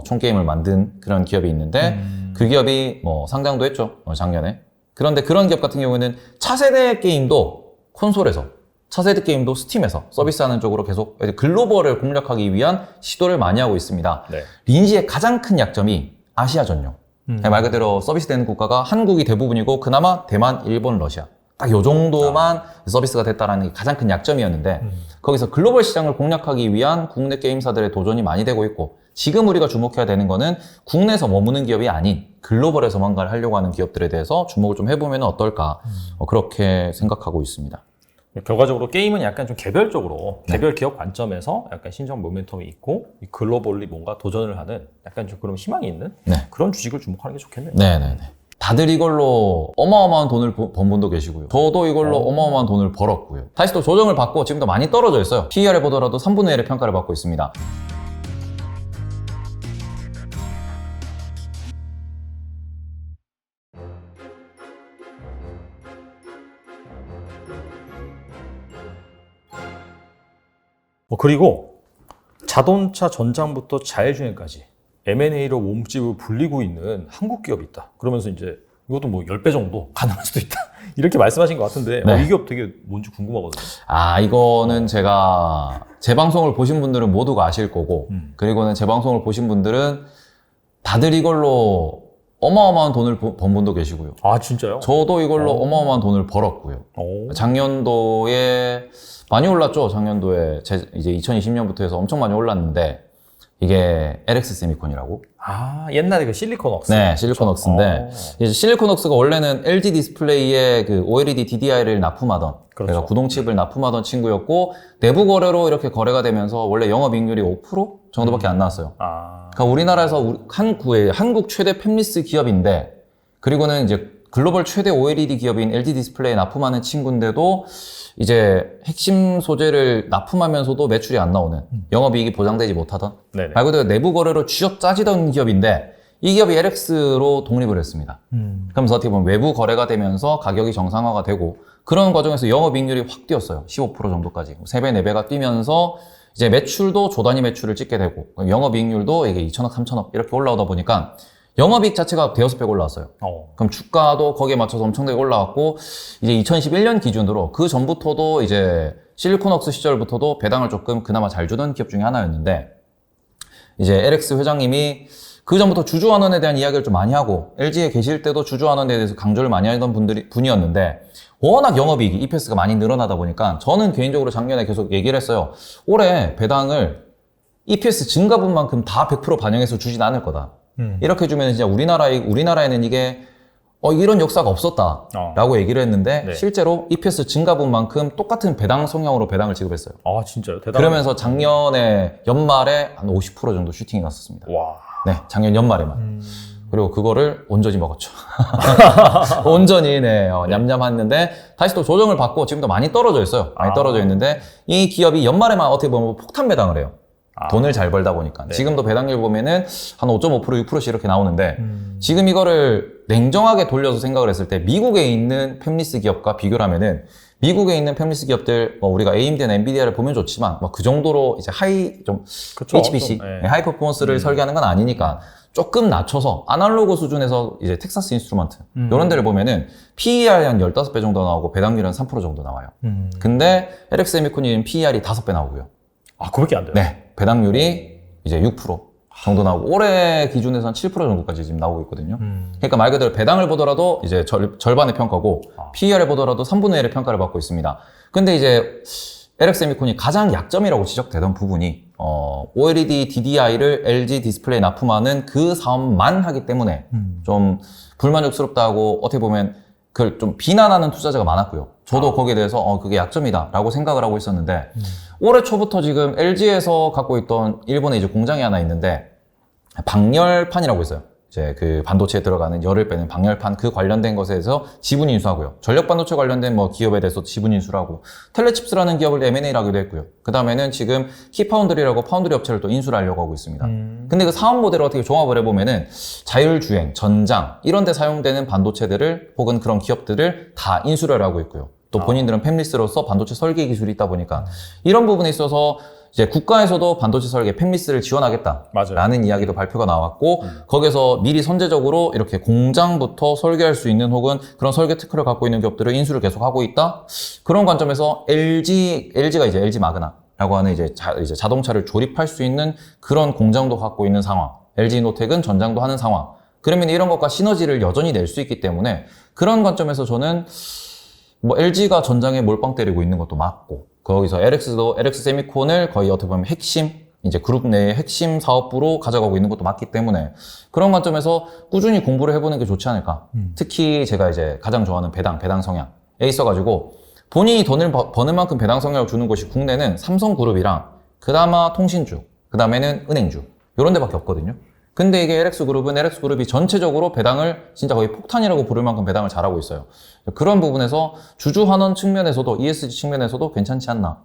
총게임을 만든 그런 기업이 있는데 그 기업이 뭐 상장도 했죠. 작년에. 그런데 그런 기업 같은 경우에는 차세대 게임도 콘솔에서 차세대 게임도 스팀에서 서비스하는 쪽으로 계속 글로벌을 공략하기 위한 시도를 많이 하고 있습니다. 네. 리니지의 가장 큰 약점이 아시아 전용. 말 그대로 서비스되는 국가가 한국이 대부분이고 그나마 대만, 일본, 러시아. 딱 요 정도만 서비스가 됐다는 게 가장 큰 약점이었는데 거기서 글로벌 시장을 공략하기 위한 국내 게임사들의 도전이 많이 되고 있고 지금 우리가 주목해야 되는 거는 국내에서 머무는 기업이 아닌 글로벌에서 뭔가를 하려고 하는 기업들에 대해서 주목을 좀 해보면 어떨까 그렇게 생각하고 있습니다. 결과적으로 게임은 약간 좀 개별적으로 개별 기업 관점에서 약간 신적 모멘텀이 있고 글로벌리 뭔가 도전을 하는 약간 좀 그런 희망이 있는 그런 주식을 주목하는 게 좋겠네요. 네네네. 다들 이걸로 어마어마한 돈을 번 분도 계시고요. 저도 이걸로 어마어마한 돈을 벌었고요. 다시 또 조정을 받고 지금도 많이 떨어져 있어요. PER에 보더라도 3분의 1의 평가를 받고 있습니다. 그리고 자동차 전장부터 자율주행까지 M&A로 몸집을 불리고 있는 한국 기업이 있다. 그러면서 이제 이것도 뭐 10배 정도 가능할 수도 있다. 이렇게 말씀하신 것 같은데 이 기업 되게 뭔지 궁금하거든요. 이거는 제가 제 방송을 보신 분들은 모두가 아실 거고 그리고는 제 방송을 보신 분들은 다들 이걸로 어마어마한 돈을 번 분도 계시고요. 진짜요? 저도 이걸로 어마어마한 돈을 벌었고요. 작년도에 많이 올랐죠. 작년도에 이제 2020년부터 해서 엄청 많이 올랐는데 이게 LX 세미콘이라고. 옛날에 그 실리콘웍스. 네, 실리콘웍스인데 이제 실리콘웍스가 원래는 LG 디스플레이에 그 OLED DDI를 납품하던 그러니까 구동칩을 납품하던 친구였고 내부 거래로 이렇게 거래가 되면서 원래 영업이익률이 5% 정도밖에 안 나왔어요. 그러니까 우리나라에서 한국 최대 팹리스 기업인데 그리고는 이제 글로벌 최대 OLED 기업인 LG 디스플레이에 납품하는 친구인데도 이제 핵심 소재를 납품하면서도 매출이 안 나오는 영업이익이 보장되지 못하던 말 그대로 내부 거래로 쥐어 짜지던 기업인데 이 기업이 LX로 독립을 했습니다. 그러면서 어떻게 보면 외부 거래가 되면서 가격이 정상화가 되고 그런 과정에서 영업이익률이 확 뛰었어요. 15% 정도까지. 3배, 4배가 뛰면서 이제 매출도 조 단위 매출을 찍게 되고 영업이익률도 이게 2천억, 3천억 이렇게 올라오다 보니까 영업이익 자체가 대여섯 배 올라왔어요. 그럼 주가도 거기에 맞춰서 엄청나게 올라왔고 이제 2011년 기준으로 그 전부터도 이제 실리콘웍스 시절부터도 배당을 조금 그나마 잘 주던 기업 중에 하나였는데 이제 LX 회장님이 그 전부터 주주환원에 대한 이야기를 좀 많이 하고 LG에 계실 때도 주주환원에 대해서 강조를 많이 하던 분이었는데 워낙 영업이익이 EPS가 많이 늘어나다 보니까 저는 개인적으로 작년에 계속 얘기를 했어요. 올해 배당을 EPS 증가분만큼 다 100% 반영해서 주진 않을 거다. 이렇게 주면 진짜 우리나라에는 이게 이런 역사가 없었다라고 얘기를 했는데 네. 실제로 EPS 증가분만큼 똑같은 배당 성향으로 배당을 지급했어요. 아, 진짜요? 대단하다. 그러면서 작년에 연말에 한 50% 정도 슈팅이 났었습니다. 와. 네, 작년 연말에만. 그리고 그거를 온전히 먹었죠. 온전히 냠냠했는데 다시 또 조정을 받고 지금도 많이 떨어져 있어요. 많이 떨어져 있는데 이 기업이 연말에만 어떻게 보면 폭탄 배당을 해요. 돈을 잘 벌다 보니까. 네. 지금도 배당률 보면은 한 5.5%, 6%씩 이렇게 나오는데 지금 이거를 냉정하게 돌려서 생각을 했을 때 미국에 있는 팹리스 기업과 비교를 하면은 미국에 있는 팹리스 기업들 우리가 AMD나 엔비디아를 보면 좋지만 그 정도로 이제 그쵸, HPC, 좀, 네. 하이 퍼포먼스를 설계하는 건 아니니까 조금 낮춰서 아날로그 수준에서 이제 텍사스 인스트루먼트 이런 데를 보면은 PER이 한 15배 정도 나오고 배당률은 3% 정도 나와요. 근데 LX 세미콘이 PER이 5배 나오고요. 아, 그밖에 안 돼요? 네, 배당률이 이제 6% 정도 나오고 올해 기준에서 한 7% 정도까지 지금 나오고 있거든요. 그러니까 말 그대로 배당을 보더라도 이제 절반의 평가고 PER을 보더라도 3분의 1의 평가를 받고 있습니다. 근데 이제 LX 세미콘이 가장 약점이라고 지적되던 부분이 OLED DDI를 LG 디스플레이에 납품하는 그 사업만 하기 때문에 좀 불만족스럽다고 어떻게 보면 그걸 좀 비난하는 투자자가 많았고요. 저도 거기에 대해서 그게 약점이다라고 생각을 하고 있었는데 올해 초부터 지금 LG에서 갖고 있던 일본에 이제 공장이 하나 있는데 방열판이라고 있어요. 이제 그 반도체에 들어가는 열을 빼는 방열판 그 관련된 것에서 지분 인수하고요. 전력 반도체 관련된 기업에 대해서 지분 인수를 하고 텔레칩스라는 기업을 M&A를 하기도 했고요. 그 다음에는 지금 키파운드리라고 파운드리 업체를 또 인수를 하려고 하고 있습니다. 근데 그 사업 모델을 어떻게 종합을 해보면은 자율주행, 전장 이런 데 사용되는 반도체들을 혹은 그런 기업들을 다 인수를 하고 있고요. 또 본인들은 팹리스로서 반도체 설계 기술이 있다 보니까 이런 부분에 있어서 이제 국가에서도 반도체 설계 팹리스를 지원하겠다라는 이야기도 발표가 나왔고 거기서 미리 선제적으로 이렇게 공장부터 설계할 수 있는 혹은 그런 설계 특허를 갖고 있는 기업들을 인수를 계속 하고 있다. 그런 관점에서 LG가 이제 LG 마그나라고 하는 이제 자동차를 조립할 수 있는 그런 공장도 갖고 있는 상황. LG 이노텍은 전장도 하는 상황. 그러면 이런 것과 시너지를 여전히 낼 수 있기 때문에 그런 관점에서 저는 LG가 전장에 몰빵 때리고 있는 것도 맞고 거기서 LX 세미콘을 거의 어떻게 보면 핵심 이제 그룹 내의 핵심 사업부로 가져가고 있는 것도 맞기 때문에 그런 관점에서 꾸준히 공부를 해보는 게 좋지 않을까. 특히 제가 이제 가장 좋아하는 배당 성향에 있어가지고 본인이 돈을 버는 만큼 배당 성향을 주는 곳이 국내는 삼성그룹이랑 그나마 통신주, 그 다음에는 은행주 이런 데밖에 없거든요. 근데 이게 LX그룹이 전체적으로 배당을 진짜 거의 폭탄이라고 부를 만큼 배당을 잘하고 있어요. 그런 부분에서 주주환원 측면에서도 ESG 측면에서도 괜찮지 않나.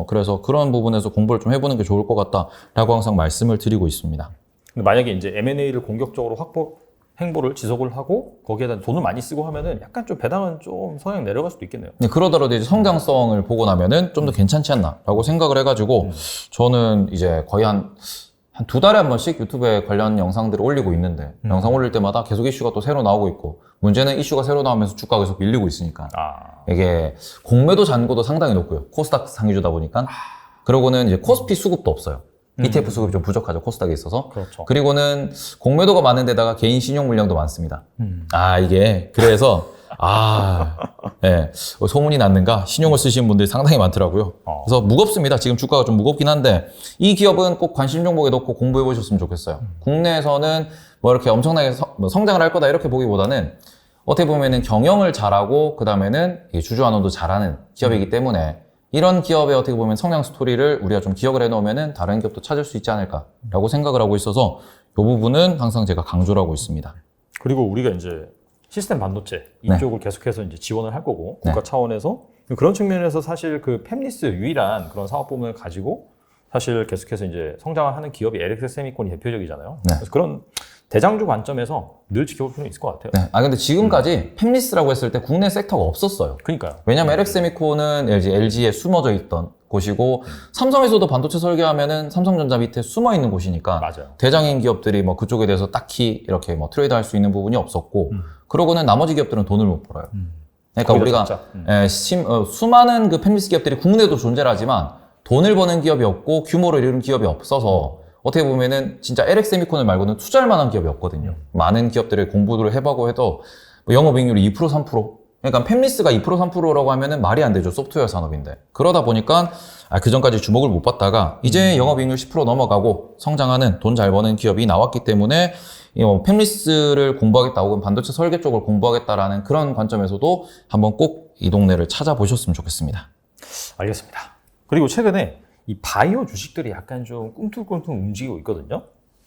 그래서 그런 부분에서 공부를 좀 해보는 게 좋을 것 같다라고 항상 말씀을 드리고 있습니다. 근데 만약에 이제 M&A를 공격적으로 행보를 지속을 하고 거기에 대한 돈을 많이 쓰고 하면은 약간 좀 배당은 좀 성향 내려갈 수도 있겠네요. 네, 그러더라도 이제 성장성을 보고 나면은 좀 더 괜찮지 않나라고 생각을 해가지고 저는 이제 거의 한 2달에 한 번씩 유튜브에 관련 영상들을 올리고 있는데 영상 올릴 때마다 계속 이슈가 또 새로 나오고 있고 문제는 이슈가 새로 나오면서 주가가 계속 밀리고 있으니까 이게 공매도 잔고도 상당히 높고요. 코스닥 상위주다 보니까 그러고는 이제 코스피 수급도 없어요. ETF 수급이 좀 부족하죠. 코스닥에 있어서. 그렇죠. 그리고는 공매도가 많은 데다가 개인 신용 물량도 많습니다. 이게 그래서 네. 소문이 났는가? 신용을 쓰시는 분들이 상당히 많더라고요. 그래서 무겁습니다. 지금 주가가 좀 무겁긴 한데 이 기업은 꼭 관심 종목에 넣고 공부해 보셨으면 좋겠어요. 국내에서는 이렇게 엄청나게 성장을 할 거다 이렇게 보기보다는 어떻게 보면은 경영을 잘하고 그 다음에는 주주환원도 잘하는 기업이기 때문에 이런 기업의 어떻게 보면 성장 스토리를 우리가 좀 기억을 해놓으면은 다른 기업도 찾을 수 있지 않을까라고 생각을 하고 있어서 이 부분은 항상 제가 강조를 하고 있습니다. 그리고 우리가 이제 시스템 반도체 이쪽을 계속해서 이제 지원을 할 거고 국가 차원에서 그런 측면에서 사실 그 팹리스 유일한 그런 사업 부문을 가지고 사실 계속해서 이제 성장을 하는 기업이 LX 세미콘이 대표적이잖아요. 그래서 그런 대장주 관점에서 늘 지켜볼 필요는 있을 것 같아요. 근데 지금까지 팹리스라고 했을 때 국내 섹터가 없었어요. 그러니까요. 왜냐면 LX 세미콘은 LG에 숨어져 있던 곳이고 삼성에서도 반도체 설계하면은 삼성전자 밑에 숨어 있는 곳이니까 맞아요. 대장인 기업들이 그쪽에 대해서 딱히 이렇게 트레이드 할 수 있는 부분이 없었고 그러고는 나머지 기업들은 돈을 못 벌어요. 그러니까 우리가 수많은 그 팹리스 기업들이 국내에도 존재하지만 돈을 버는 기업이 없고 규모를 이루는 기업이 없어서 어떻게 보면은 진짜 LX세미콘을 말고는 투자할 만한 기업이 없거든요. 많은 기업들을 공부를 해보고 해도 뭐 영업이익률이 2% 3%. 그러니까 팹리스가 2% 3%라고 하면은 말이 안 되죠. 소프트웨어 산업인데. 그러다 보니까 그 전까지 주목을 못 받다가 이제 영업이익률 10% 넘어가고 성장하는 돈 잘 버는 기업이 나왔기 때문에 팹리스를 공부하겠다 혹은 반도체 설계 쪽을 공부하겠다라는 그런 관점에서도 한번 꼭 이 동네를 찾아보셨으면 좋겠습니다. 알겠습니다. 그리고 최근에 이 바이오 주식들이 약간 좀 꿈틀꿈틀 움직이고 있거든요.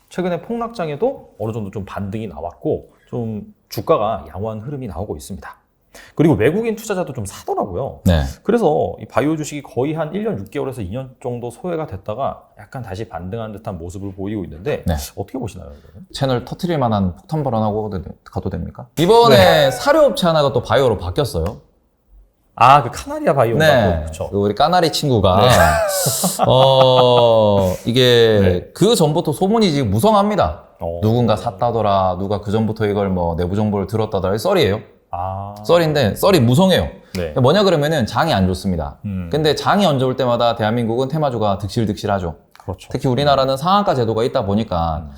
최근에 폭락장에도 어느 정도 좀 반등이 나왔고 좀 주가가 양호한 흐름이 나오고 있습니다. 그리고 외국인 투자자도 좀 사더라고요. 네. 그래서 이 바이오 주식이 거의 한 1년 6개월에서 2년 정도 소외가 됐다가 약간 다시 반등한 듯한 모습을 보이고 있는데 네. 어떻게 보시나요? 이거는? 채널 터트릴 만한 폭탄 발언하고 가도 됩니까? 이번에 사료업체 하나가 또 바이오로 바뀌었어요. 아, 그 카나리아 바이오인가? 네. 그렇죠. 그 우리 까나리 친구가 이게 네. 그 전부터 소문이 지금 무성합니다. 어. 누군가 샀다더라, 누가 그 전부터 이걸 뭐 내부 정보를 들었다더라. 썰이에요. 아. 썰인데 썰이 무성해요. 네. 뭐냐 그러면은 장이 안 좋습니다. 근데 장이 안 좋을 때마다 대한민국은 테마주가 득실득실하죠. 그렇죠. 특히 우리나라는 상한가 제도가 있다 보니까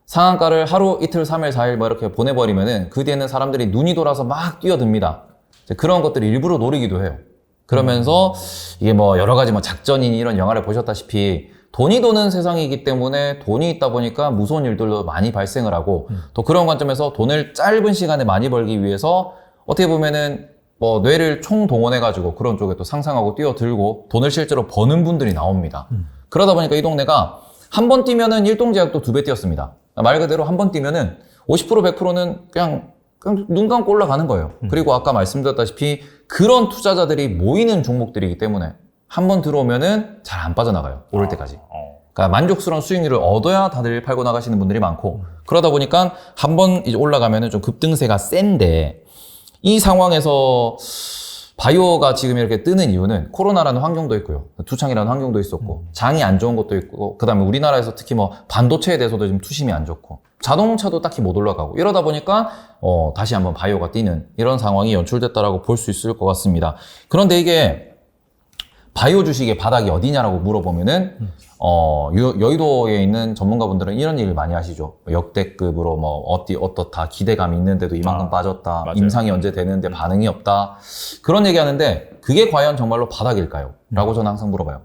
상한가를 하루, 이틀, 3일, 4일 뭐 이렇게 보내버리면은 그 뒤에는 사람들이 눈이 돌아서 막 뛰어듭니다. 이제 그런 것들을 일부러 노리기도 해요. 그러면서 이게 뭐 여러 가지 뭐 작전이니 이런 영화를 보셨다시피 돈이 도는 세상이기 때문에 돈이 있다 보니까 무서운 일들도 많이 발생을 하고 또 그런 관점에서 돈을 짧은 시간에 많이 벌기 위해서 어떻게 보면은 뭐 뇌를 총동원해가지고 그런 쪽에 또 상상하고 뛰어들고 돈을 실제로 버는 분들이 나옵니다. 그러다 보니까 이 동네가 한 번 뛰면은 일동제약도 2배 뛰었습니다. 말 그대로 한 번 뛰면은 50% 100%는 그냥 눈 감고 올라가는 거예요. 그리고 아까 말씀드렸다시피 그런 투자자들이 모이는 종목들이기 때문에 한 번 들어오면은 잘 안 빠져나가요. 오를 때까지. 그러니까 만족스러운 수익률을 얻어야 다들 팔고 나가시는 분들이 많고 그러다 보니까 한 번 이제 올라가면은 좀 급등세가 센데 이 상황에서 바이오가 지금 이렇게 뜨는 이유는 코로나라는 환경도 있고요. 두창이라는 환경도 있었고 장이 안 좋은 것도 있고 그다음에 우리나라에서 특히 뭐 반도체에 대해서도 지금 투심이 안 좋고 자동차도 딱히 못 올라가고 이러다 보니까 다시 한번 바이오가 뛰는 이런 상황이 연출됐다라고 볼 수 있을 것 같습니다. 그런데 이게 바이오 주식의 바닥이 어디냐라고 물어보면은 여의도에 있는 전문가분들은 이런 얘기를 많이 하시죠. 역대급으로 뭐 어떻다 기대감이 있는데도 이만큼 빠졌다. 맞아요. 임상이 언제 되는데 반응이 없다. 그런 얘기하는데 그게 과연 정말로 바닥일까요? 라고 저는 항상 물어봐요.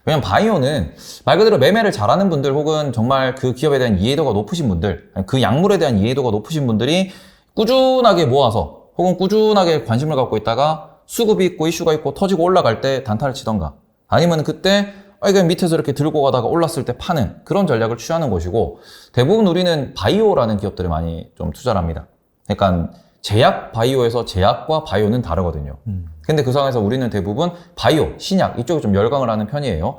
왜냐면 바이오는 말 그대로 매매를 잘하는 분들 혹은 정말 그 기업에 대한 이해도가 높으신 분들, 그 약물에 대한 이해도가 높으신 분들이 꾸준하게 모아서 혹은 꾸준하게 관심을 갖고 있다가 수급이 있고 이슈가 있고 터지고 올라갈 때 단타를 치던가 아니면 그때 이게 밑에서 이렇게 들고 가다가 올랐을 때 파는 그런 전략을 취하는 것이고 대부분 우리는 바이오라는 기업들을 많이 좀 투자를 합니다. 그러니까 제약 바이오에서 제약과 바이오는 다르거든요. 근데 그 상황에서 우리는 대부분 바이오, 신약 이쪽에 좀 열광을 하는 편이에요.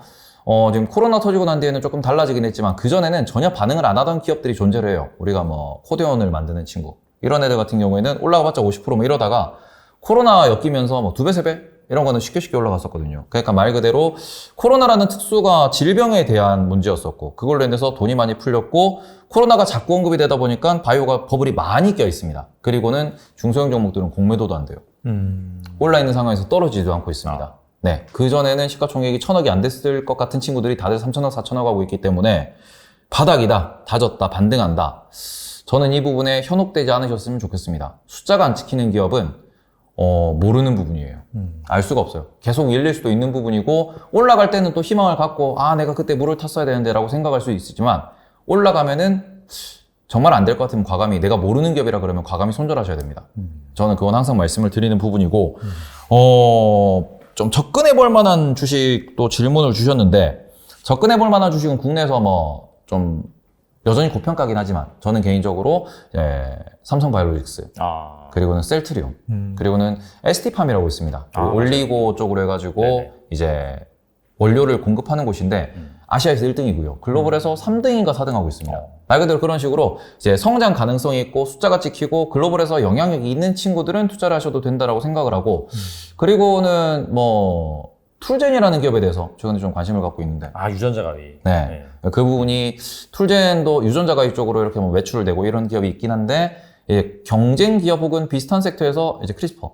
지금 코로나 터지고 난 뒤에는 조금 달라지긴 했지만 그전에는 전혀 반응을 안 하던 기업들이 존재를 해요. 우리가 뭐 코데온을 만드는 친구 이런 애들 같은 경우에는 올라가봤자 50%뭐 이러다가 코로나 엮이면서 뭐 2배, 3배 이런 거는 쉽게 올라갔었거든요. 그러니까 말 그대로 코로나라는 특수가 질병에 대한 문제였었고 그걸로 인해서 돈이 많이 풀렸고 코로나가 자꾸 언급이 되다 보니까 바이오가 버블이 많이 껴 있습니다. 그리고는 중소형 종목들은 공매도도 안 돼요. 올라있는 상황에서 떨어지지도 않고 있습니다. 네, 그전에는 시가총액이 1,000억이 안 됐을 것 같은 친구들이 다들 3,000억, 4,000억 하고 있기 때문에 바닥이다, 다졌다, 반등한다. 저는 이 부분에 현혹되지 않으셨으면 좋겠습니다. 숫자가 안 찍히는 기업은 모르는 부분이에요. 알 수가 없어요. 계속 밀릴 수도 있는 부분이고 올라갈 때는 또 희망을 갖고 내가 그때 물을 탔어야 되는데 라고 생각할 수 있지만 올라가면은 정말 안 될 것 같으면 과감히 내가 모르는 기업이라 그러면 과감히 손절하셔야 됩니다. 저는 그건 항상 말씀을 드리는 부분이고 좀 접근해 볼 만한 주식도 질문을 주셨는데 접근해 볼 만한 주식은 국내에서 뭐 좀 여전히 고평가긴 하지만 저는 개인적으로 삼성바이오로직스 그리고는 셀트리온 그리고는 ST팜이라고 있습니다. 올리고 쪽으로 해가지고 네네. 이제 원료를 공급하는 곳인데 아시아에서 1등이고요. 글로벌에서 3등인가 4등 하고 있습니다. 말 그대로 그런 식으로 이제 성장 가능성이 있고 숫자가 찍히고 글로벌에서 영향력이 있는 친구들은 투자를 하셔도 된다라고 생각을 하고 그리고는 뭐 툴젠이라는 기업에 대해서 최근에 좀 관심을 갖고 있는데 유전자 가위. 네. 그 부분이 툴젠도 유전자 가위 쪽으로 이렇게 뭐 매출을 내고 이런 기업이 있긴 한데 경쟁 기업 혹은 비슷한 섹터에서 이제 크리스퍼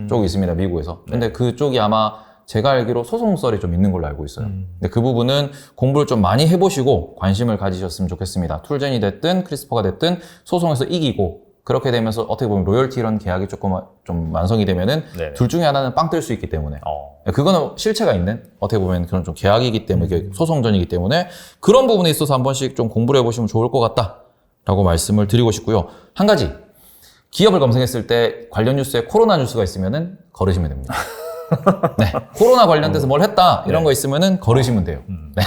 쪽이 있습니다. 미국에서. 근데 그쪽이 아마 제가 알기로 소송설이 좀 있는 걸로 알고 있어요. 근데 그 부분은 공부를 좀 많이 해보시고 관심을 가지셨으면 좋겠습니다. 툴젠이 됐든 크리스퍼가 됐든 소송에서 이기고 그렇게 되면서 어떻게 보면 로열티 이런 계약이 조금 좀 완성이 되면은 네네. 둘 중에 하나는 빵 뜰 수 있기 때문에 그거는 실체가 있는 어떻게 보면 그런 좀 계약이기 때문에 이게 소송전이기 때문에 그런 부분에 있어서 한 번씩 좀 공부를 해보시면 좋을 것 같다라고 말씀을 드리고 싶고요. 한 가지 기업을 검색했을 때 관련 뉴스에 코로나 뉴스가 있으면은 걸으시면 됩니다. 네, 코로나 관련돼서 뭘 했다 이런 네. 거 있으면은 걸으시면 돼요. 네.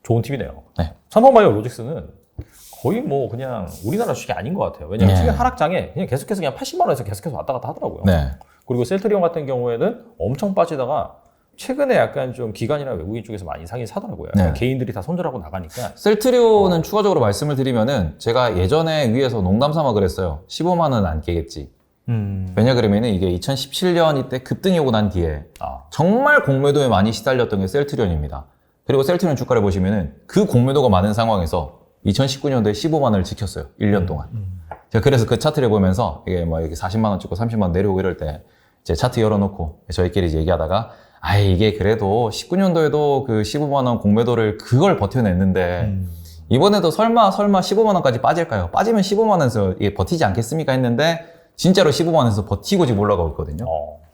좋은 팁이네요. 네. 삼성바이오로직스는 거의 뭐 그냥 우리나라 주식이 아닌 것 같아요. 왜냐하면 네. 최근 하락장에 그냥 계속해서 그냥 80만 원에서 계속해서 왔다 갔다 하더라고요. 네. 그리고 셀트리온 같은 경우에는 엄청 빠지다가 최근에 약간 좀 기관이나 외국인 쪽에서 많이 사긴 사더라고요. 네. 개인들이 다 손절하고 나가니까. 셀트리온은 추가적으로 말씀을 드리면은 제가 예전에 위에서 농담 삼아 그랬어요. 15만 원은 안 깨겠지. 왜냐 그러면은 이게 2017년 이때 급등이 오고 난 뒤에 정말 공매도에 많이 시달렸던 게 셀트리온입니다. 그리고 셀트리온 주가를 보시면은 그 공매도가 많은 상황에서 2019년도에 15만 원을 지켰어요. 1년 동안. 제가 그래서 그 차트를 보면서 이게 뭐 이렇게 40만 원 찍고 30만 원 내려오고 이럴 때 이제 차트 열어놓고 저희끼리 이제 얘기하다가 이게 그래도 19년도에도 그 15만 원 공매도를 그걸 버텨냈는데 이번에도 설마 15만 원까지 빠질까요? 빠지면 15만 원에서 이게 버티지 않겠습니까? 했는데 진짜로 15만 원에서 버티고 지금 올라가고 있거든요.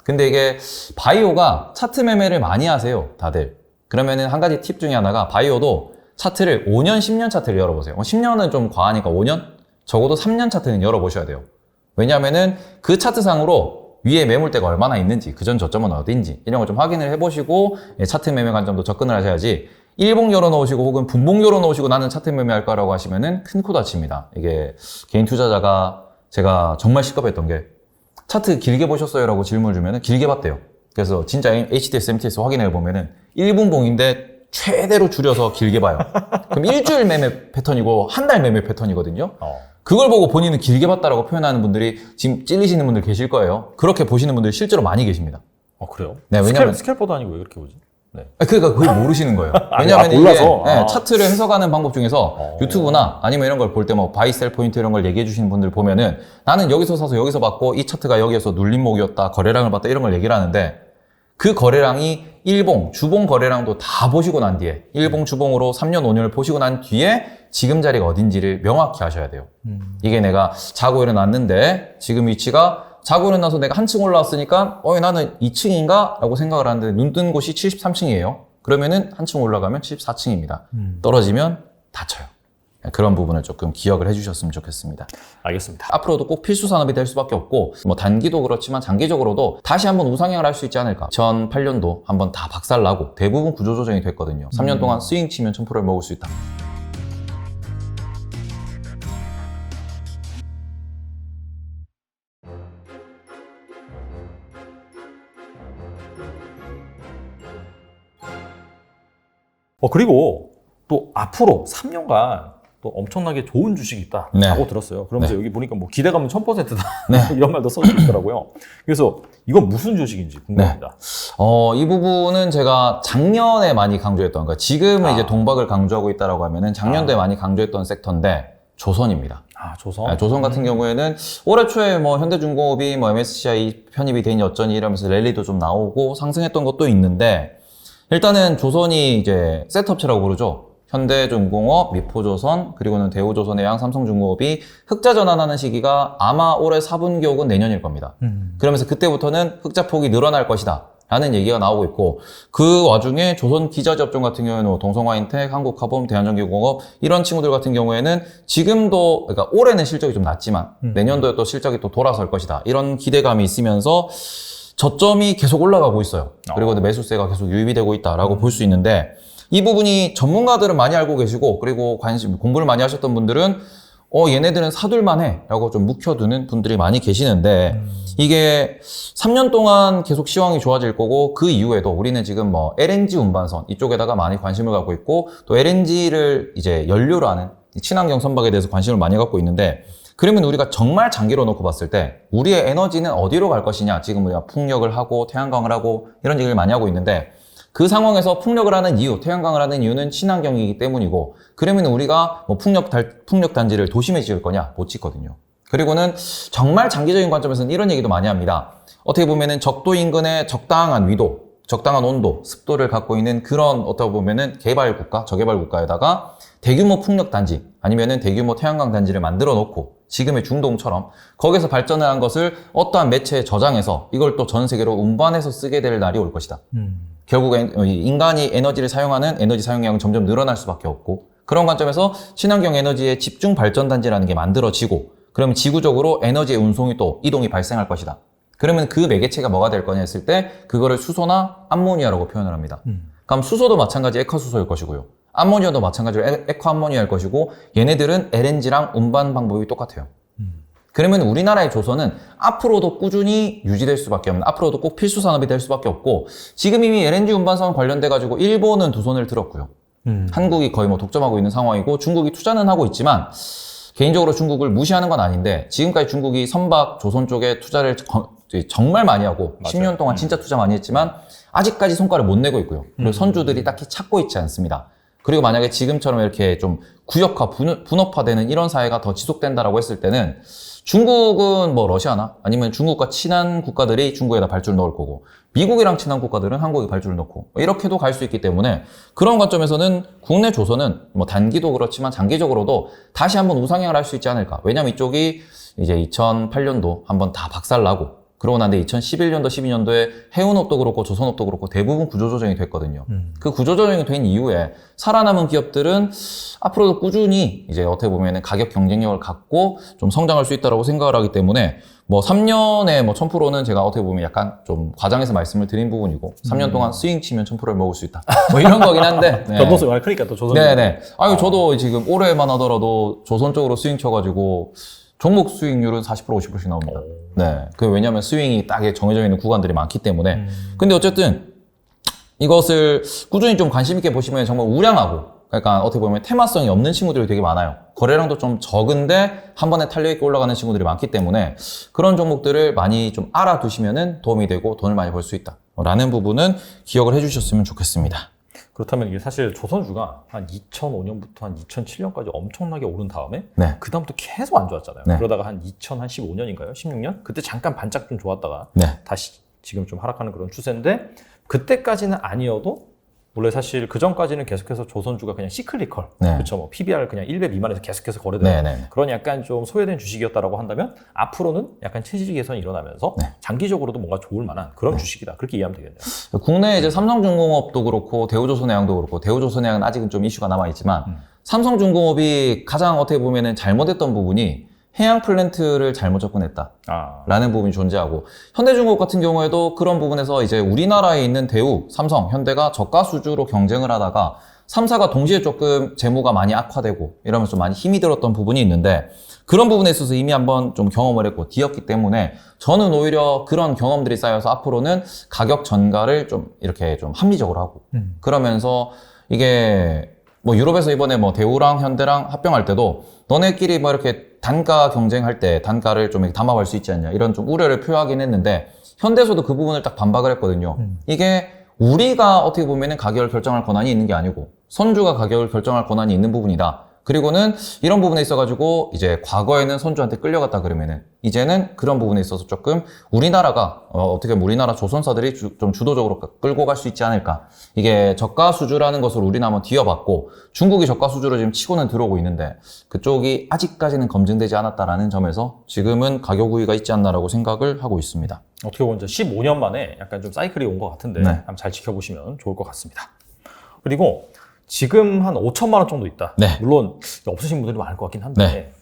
근데 이게 바이오가 차트 매매를 많이 하세요, 다들. 그러면은 한 가지 팁 중에 하나가 바이오도 차트를 5년, 10년 차트를 열어보세요. 10년은 좀 과하니까 5년? 적어도 3년 차트는 열어보셔야 돼요. 왜냐하면은 그 차트상으로 위에 매물대가 얼마나 있는지, 그전 저점은 어딘지 이런 걸 좀 확인을 해보시고 차트 매매 관점도 접근을 하셔야지 일봉 열어놓으시고 혹은 분봉 열어놓으시고 나는 차트 매매할 거라고 하시면은 큰 코 다칩니다. 이게 개인 투자자가 제가 정말 시겁했던 게 차트 길게 보셨어요? 라고 질문을 주면은 길게 봤대요. 그래서 진짜 HTS, MTS 확인해 보면은 1분봉인데 최대로 줄여서 길게 봐요. 그럼 일주일 매매 패턴이고 한 달 매매 패턴이거든요. 그걸 보고 본인은 길게 봤다라고 표현하는 분들이 지금 찔리시는 분들 계실 거예요. 그렇게 보시는 분들 실제로 많이 계십니다. 그래요? 네, 왜냐면 스캘퍼도 아니고 왜 그렇게 보지? 네. 그러니까 그걸 모르시는 거예요. 왜냐하면 이게 몰라서? 차트를 해석하는 방법 중에서 유튜브나 아니면 이런 걸 볼 때 뭐 바이 셀 포인트 이런 걸 얘기해 주시는 분들 보면은 나는 여기서 사서 여기서 받고 이 차트가 여기에서 눌림목이었다, 거래량을 봤다 이런 걸 얘기를 하는데 그 거래량이 일봉, 주봉 거래량도 다 보시고 난 뒤에 일봉, 주봉으로 3년, 5년을 보시고 난 뒤에 지금 자리가 어딘지를 명확히 하셔야 돼요. 이게 내가 자고 일어났는데 지금 위치가 자고 일어나서 내가 한층 올라왔으니까 나는 2층인가? 라고 생각을 하는데 눈 뜬 곳이 73층이에요. 그러면은 한층 올라가면 74층입니다. 떨어지면 다쳐요. 그런 부분을 조금 기억을 해주셨으면 좋겠습니다. 알겠습니다. 앞으로도 꼭 필수 산업이 될 수밖에 없고 뭐 단기도 그렇지만 장기적으로도 다시 한번 우상향을 할 수 있지 않을까. 2008년도 한번 다 박살나고 대부분 구조조정이 됐거든요. 3년 동안 스윙 치면 1000%를 먹을 수 있다. 그리고 또 앞으로 3년간 또 엄청나게 좋은 주식이 있다라고 네. 들었어요. 그러면서 네. 여기 보니까 뭐 기대감은 1000%다 네. 이런 말도 써져 있더라고요. 그래서 이건 무슨 주식인지 궁금합니다. 이 부분은 제가 작년에 많이 강조했던, 그러니까 지금은 이제 동박을 강조하고 있다라고 하면은 작년도에 많이 강조했던 섹터인데 조선입니다. 조선? 네, 조선 같은 경우에는 올해 초에 뭐 현대중공업이 뭐 MSCI 편입이 되니 어쩌니 이러면서 랠리도 좀 나오고 상승했던 것도 있는데 일단은 조선이 이제 셋업체라고 부르죠. 현대중공업, 미포조선, 그리고는 대우조선해양, 삼성중공업이 흑자 전환하는 시기가 아마 올해 4분기 혹은 내년일 겁니다. 그러면서 그때부터는 흑자 폭이 늘어날 것이다 라는 얘기가 나오고 있고 그 와중에 조선 기자재 업종 같은 경우에는 뭐 동성화인텍, 한국화범, 대한전기공업 이런 친구들 같은 경우에는 지금도 그러니까 올해는 실적이 좀 낮지만 내년도에 또 실적이 또 돌아설 것이다 이런 기대감이 있으면서 저점이 계속 올라가고 있어요. 그리고 매수세가 계속 유입이 되고 있다라고 볼 수 있는데 이 부분이 전문가들은 많이 알고 계시고 그리고 공부를 많이 하셨던 분들은 얘네들은 사둘만해 라고 좀 묵혀두는 분들이 많이 계시는데 이게 3년 동안 계속 시황이 좋아질 거고 그 이후에도 우리는 지금 뭐 LNG 운반선 이쪽에다가 많이 관심을 갖고 있고 또 LNG를 이제 연료로 하는 친환경 선박에 대해서 관심을 많이 갖고 있는데 그러면 우리가 정말 장기로 놓고 봤을 때 우리의 에너지는 어디로 갈 것이냐 지금 우리가 풍력을 하고 태양광을 하고 이런 얘기를 많이 하고 있는데 그 상황에서 풍력을 하는 이유, 태양광을 하는 이유는 친환경이기 때문이고 그러면 우리가 뭐 풍력 단지를 도심에 지을 거냐? 못 짓거든요. 그리고는 정말 장기적인 관점에서는 이런 얘기도 많이 합니다. 어떻게 보면은 적도 인근의 적당한 위도, 적당한 온도, 습도를 갖고 있는 그런 어떻게 보면은 개발 국가, 저개발 국가에다가 대규모 풍력 단지 아니면은 대규모 태양광 단지를 만들어 놓고 지금의 중동처럼 거기서 발전을 한 것을 어떠한 매체에 저장해서 이걸 또 전 세계로 운반해서 쓰게 될 날이 올 것이다. 결국엔 인간이 에너지를 사용하는 에너지 사용량은 점점 늘어날 수밖에 없고 그런 관점에서 친환경 에너지의 집중 발전 단지라는 게 만들어지고 그러면 지구적으로 에너지의 운송이 또 이동이 발생할 것이다. 그러면 그 매개체가 뭐가 될 거냐 했을 때 그거를 수소나 암모니아라고 표현을 합니다. 그럼 수소도 마찬가지 액화수소일 것이고요. 암모니아도 마찬가지로 액화암모니아일 것이고 얘네들은 LNG랑 운반 방법이 똑같아요. 그러면 우리나라의 조선은 앞으로도 꾸준히 유지될 수밖에 없는 앞으로도 꼭 필수 산업이 될 수밖에 없고 지금 이미 LNG 운반선 관련돼 가지고 일본은 두 손을 들었고요. 한국이 거의 뭐 독점하고 있는 상황이고 중국이 투자는 하고 있지만 개인적으로 중국을 무시하는 건 아닌데 지금까지 중국이 선박 조선 쪽에 투자를 정말 많이 하고 맞아요. 10년 동안 진짜 투자 많이 했지만 아직까지 성과를 못 내고 있고요. 그리고 선주들이 딱히 찾고 있지 않습니다. 그리고 만약에 지금처럼 이렇게 좀 구역화, 분업화되는 이런 사회가 더 지속된다라고 했을 때는 중국은 뭐 러시아나 아니면 중국과 친한 국가들이 중국에다 발주를 넣을 거고 미국이랑 친한 국가들은 한국에 발주를 넣고 이렇게도 갈 수 있기 때문에 그런 관점에서는 국내 조선은 뭐 단기도 그렇지만 장기적으로도 다시 한번 우상향을 할 수 있지 않을까. 왜냐면 이쪽이 이제 2008년도 한번 다 박살나고 그러고 난데 2011년도, 12년도에 해운업도 그렇고 조선업도 그렇고 대부분 구조조정이 됐거든요. 그 구조조정이 된 이후에 살아남은 기업들은 앞으로도 꾸준히 이제 어떻게 보면은 가격 경쟁력을 갖고 좀 성장할 수 있다고 생각을 하기 때문에 뭐 3년에 뭐 1000%는 제가 어떻게 보면 약간 좀 과장해서 말씀을 드린 부분이고 3년 동안 스윙 치면 1000%를 먹을 수 있다. 뭐 이런 거긴 한데. 네. 변동성이 많이 크니까 또 조선. 네네. 아유, 저도 지금 올해만 하더라도 조선 쪽으로 스윙 쳐가지고 종목 수익률은 40% 50%씩 나옵니다. 네. 그 왜냐면 스윙이 딱 정해져 있는 구간들이 많기 때문에. 근데 어쨌든 이것을 꾸준히 좀 관심 있게 보시면 정말 우량하고 그러니까 어떻게 보면 테마성이 없는 친구들이 되게 많아요. 거래량도 좀 적은데 한 번에 탄력 있게 올라가는 친구들이 많기 때문에 그런 종목들을 많이 좀 알아두시면은 도움이 되고 돈을 많이 벌 수 있다. 라는 부분은 기억을 해주셨으면 좋겠습니다. 그렇다면 이게 사실 조선주가 한 2005년부터 한 2007년까지 엄청나게 오른 다음에 네. 그 다음부터 계속 안 좋았잖아요. 네. 그러다가 한 2015년인가요? 16년? 그때 잠깐 반짝 좀 좋았다가 네. 다시 지금 좀 하락하는 그런 추세인데 그때까지는 아니어도 원래 사실 그 전까지는 계속해서 조선주가 그냥 시클리컬, 네. 그렇죠. 뭐 PBR 그냥 1배 미만에서 계속해서 거래되는 네, 네. 그런 약간 좀 소외된 주식이었다라고 한다면 앞으로는 약간 체질 개선이 일어나면서 네. 장기적으로도 뭔가 좋을 만한 그런 주식이다. 그렇게 이해하면 되겠네요. 국내에 이제 삼성중공업도 그렇고 대우조선해양도 그렇고 대우조선해양은 아직은 좀 이슈가 남아있지만 삼성중공업이 가장 어떻게 보면은 잘못했던 부분이 해양 플랜트를 잘못 접근했다. 라는 부분이 존재하고 현대중공업 같은 경우에도 그런 부분에서 이제 우리나라에 있는 대우, 삼성, 현대가 저가 수주로 경쟁을 하다가 3사가 동시에 조금 재무가 많이 악화되고 이러면서 좀 많이 힘이 들었던 부분이 있는데 그런 부분에 있어서 이미 한번 좀 경험을 했고 뒤었기 때문에 저는 오히려 그런 경험들이 쌓여서 앞으로는 가격 전가를 좀 이렇게 좀 합리적으로 하고 그러면서 이게 뭐 유럽에서 이번에 뭐 대우랑 현대랑 합병할 때도 너네끼리 뭐 이렇게 단가 경쟁할 때 단가를 좀 담합할 수 있지 않냐 이런 좀 우려를 표하긴 했는데 현대에서도 그 부분을 딱 반박을 했거든요. 이게 우리가 어떻게 보면은 가격을 결정할 권한이 있는 게 아니고 선주가 가격을 결정할 권한이 있는 부분이다. 그리고는 이런 부분에 있어가지고 이제 과거에는 선주한테 끌려갔다 그러면은 이제는 그런 부분에 있어서 조금 우리나라가 어떻게 보면 우리나라 조선사들이 좀 주도적으로 끌고 갈 수 있지 않을까. 이게 저가 수주라는 것을 우리는 한번 뒤어봤고 중국이 저가 수주로 지금 치고는 들어오고 있는데 그쪽이 아직까지는 검증되지 않았다라는 점에서 지금은 가격 우위가 있지 않나라고 생각을 하고 있습니다. 어떻게 보면 이제 15년 만에 약간 좀 사이클이 온 것 같은데 네. 한번 잘 지켜보시면 좋을 것 같습니다. 그리고 지금 한 5천만 원 정도 있다. 네. 물론 없으신 분들이 많을 것 같긴 한데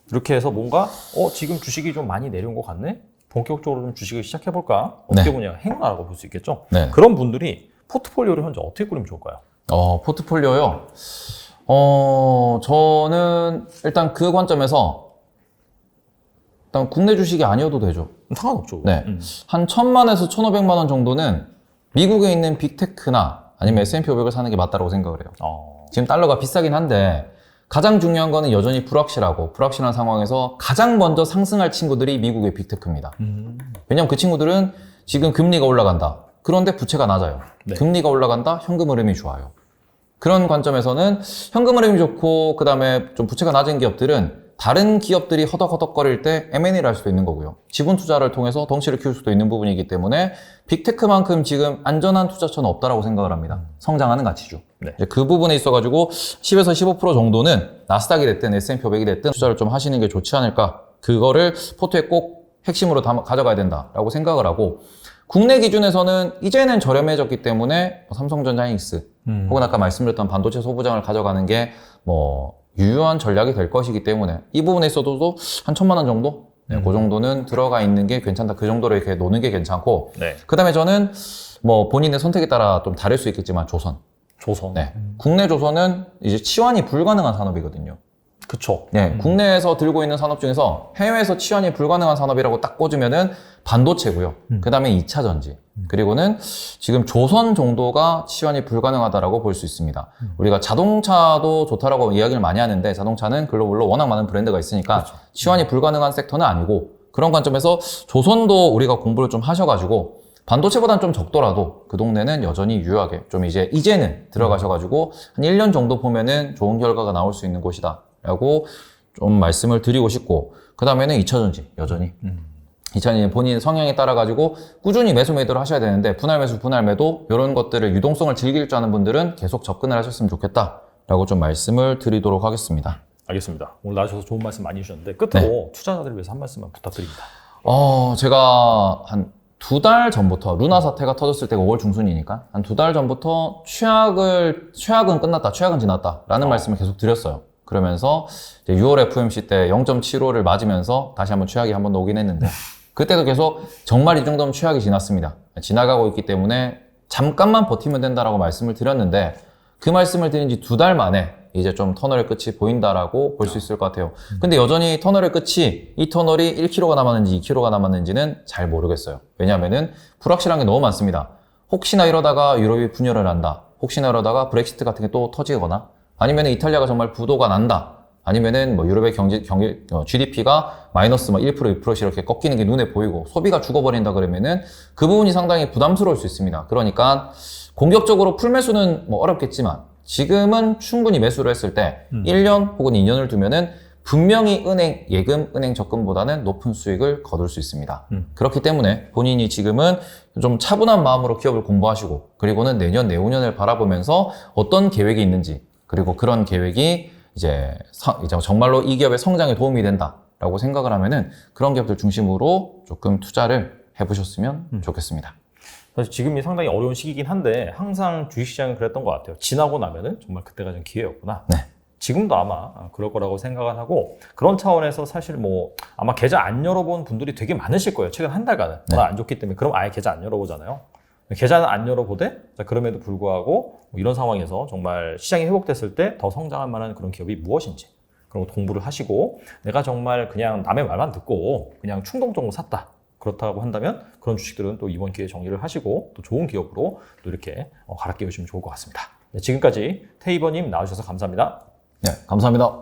이렇게 해서 뭔가 지금 주식이 좀 많이 내려온 것 같네? 본격적으로 좀 주식을 시작해볼까? 어떻게 네. 보냐? 행운아라고 볼 수 있겠죠? 네. 그런 분들이 포트폴리오를 현재 어떻게 꾸리면 좋을까요? 포트폴리오요? 저는 일단 그 관점에서 일단 국내 주식이 아니어도 되죠. 상관없죠. 네. 한 1000만에서 1500만 원 정도는 미국에 있는 빅테크나 아니면 S&P 500을 사는 게 맞다고 생각을 해요. 지금 달러가 비싸긴 한데 가장 중요한 거는 여전히 불확실한 상황에서 가장 먼저 상승할 친구들이 미국의 빅테크입니다. 왜냐면 그 친구들은 지금 금리가 올라간다. 그런데 부채가 낮아요. 네. 금리가 올라간다. 현금 흐름이 좋아요. 그런 관점에서는 현금 흐름이 좋고 그다음에 좀 부채가 낮은 기업들은 다른 기업들이 허덕허덕거릴 때 M&A를 할 수도 있는 거고요. 지분 투자를 통해서 덩치를 키울 수도 있는 부분이기 때문에 빅테크만큼 지금 안전한 투자처는 없다라고 생각을 합니다. 성장하는 가치죠. 네. 이제 그 부분에 있어가지고 10에서 15% 정도는 나스닥이 됐든 S&P 500이 됐든 투자를 좀 하시는 게 좋지 않을까. 그거를 포트에 꼭 핵심으로 가져가야 된다라고 생각을 하고, 국내 기준에서는 이제는 저렴해졌기 때문에 삼성전자, 하이닉스 혹은 아까 말씀드렸던 반도체 소부장을 가져가는 게 뭐 유효한 전략이 될 것이기 때문에 이 부분에 있어도 한 1,000만 원 정도? 네, 그 정도는 들어가 있는 게 괜찮다. 그 정도로 이렇게 노는 게 괜찮고, 네. 그 다음에 저는 뭐 본인의 선택에 따라 좀 다를 수 있겠지만 조선. 네. 국내 조선은 이제 치환이 불가능한 산업이거든요. 그쵸. 네, 국내에서 들고 있는 산업 중에서 해외에서 치환이 불가능한 산업이라고 딱 꽂으면은 반도체고요. 그 다음에 2차 전지. 그리고는 지금 조선 정도가 치환이 불가능하다라고 볼 수 있습니다. 우리가 자동차도 좋다라고 이야기를 많이 하는데, 자동차는 글로벌로 워낙 많은 브랜드가 있으니까 그렇죠. 치환이 불가능한 섹터는 아니고, 그런 관점에서 조선도 우리가 공부를 좀 하셔가지고 반도체보다는 좀 적더라도 그 동네는 여전히 유효하게 좀 이제는 들어가셔가지고 한 1년 정도 보면은 좋은 결과가 나올 수 있는 곳이다 라고 좀 말씀을 드리고 싶고, 그 다음에는 2차전지 여전히 2차전지 본인 성향에 따라 가지고 꾸준히 매수 매도를 하셔야 되는데, 분할 매수 분할 매도 이런 것들을 유동성을 즐길 줄 아는 분들은 계속 접근을 하셨으면 좋겠다 라고 좀 말씀을 드리도록 하겠습니다. 알겠습니다. 오늘 나와주셔서 좋은 말씀 많이 주셨는데, 끝으로 투자자들을 위해서 한 말씀만 부탁드립니다. 제가 한 2달 전부터, 루나 사태가 터졌을 때가 5월 중순이니까 한 2달 전부터 최악은 끝났다, 최악은 지났다 라는 말씀을 계속 드렸어요. 그러면서 이제 6월 FOMC 때 0.75를 맞으면서 다시 한번 최악이 한번 오긴 했는데, 그때도 계속 정말 이 정도면 최악이 지났습니다. 지나가고 있기 때문에 잠깐만 버티면 된다라고 말씀을 드렸는데, 그 말씀을 드린 지 2달 만에 이제 좀 터널의 끝이 보인다라고 볼 수 있을 것 같아요. 근데 여전히 터널의 끝이, 이 터널이 1km가 남았는지 2km가 남았는지는 잘 모르겠어요. 왜냐하면은 불확실한 게 너무 많습니다. 혹시나 이러다가 유럽이 분열을 한다. 혹시나 이러다가 브렉시트 같은 게 또 터지거나, 아니면 이탈리아가 정말 부도가 난다. 아니면은 뭐 유럽의 GDP가 마이너스 1%, 2%씩 이렇게 꺾이는 게 눈에 보이고 소비가 죽어버린다 그러면은 그 부분이 상당히 부담스러울 수 있습니다. 그러니까 공격적으로 풀매수는 뭐 어렵겠지만 지금은 충분히 매수를 했을 때 1년 혹은 2년을 두면은 분명히 예금, 은행 적금보다는 높은 수익을 거둘 수 있습니다. 그렇기 때문에 본인이 지금은 좀 차분한 마음으로 기업을 공부하시고, 그리고는 내년, 내후년을 바라보면서 어떤 계획이 있는지, 그리고 그런 계획이 이제 정말로 이 기업의 성장에 도움이 된다라고 생각을 하면은 그런 기업들 중심으로 조금 투자를 해보셨으면 좋겠습니다. 사실 지금이 상당히 어려운 시기이긴 한데, 항상 주식시장은 그랬던 것 같아요. 지나고 나면은 정말 그때가 좀 기회였구나. 네. 지금도 아마 그럴 거라고 생각을 하고, 그런 차원에서 사실 뭐 아마 계좌 안 열어본 분들이 되게 많으실 거예요. 최근 한 달간은. 워낙 안 좋기 때문에. 그럼 아예 계좌 안 열어보잖아요. 계좌는 안 열어보되, 그럼에도 불구하고 뭐 이런 상황에서 정말 시장이 회복됐을 때 더 성장할 만한 그런 기업이 무엇인지 그런 거 공부를 하시고, 내가 정말 그냥 남의 말만 듣고 그냥 충동적으로 샀다, 그렇다고 한다면 그런 주식들은 또 이번 기회에 정리를 하시고 또 좋은 기업으로 또 이렇게 갈아 끼우시면 좋을 것 같습니다. 네, 지금까지 테이버님 나와주셔서 감사합니다. 네, 감사합니다.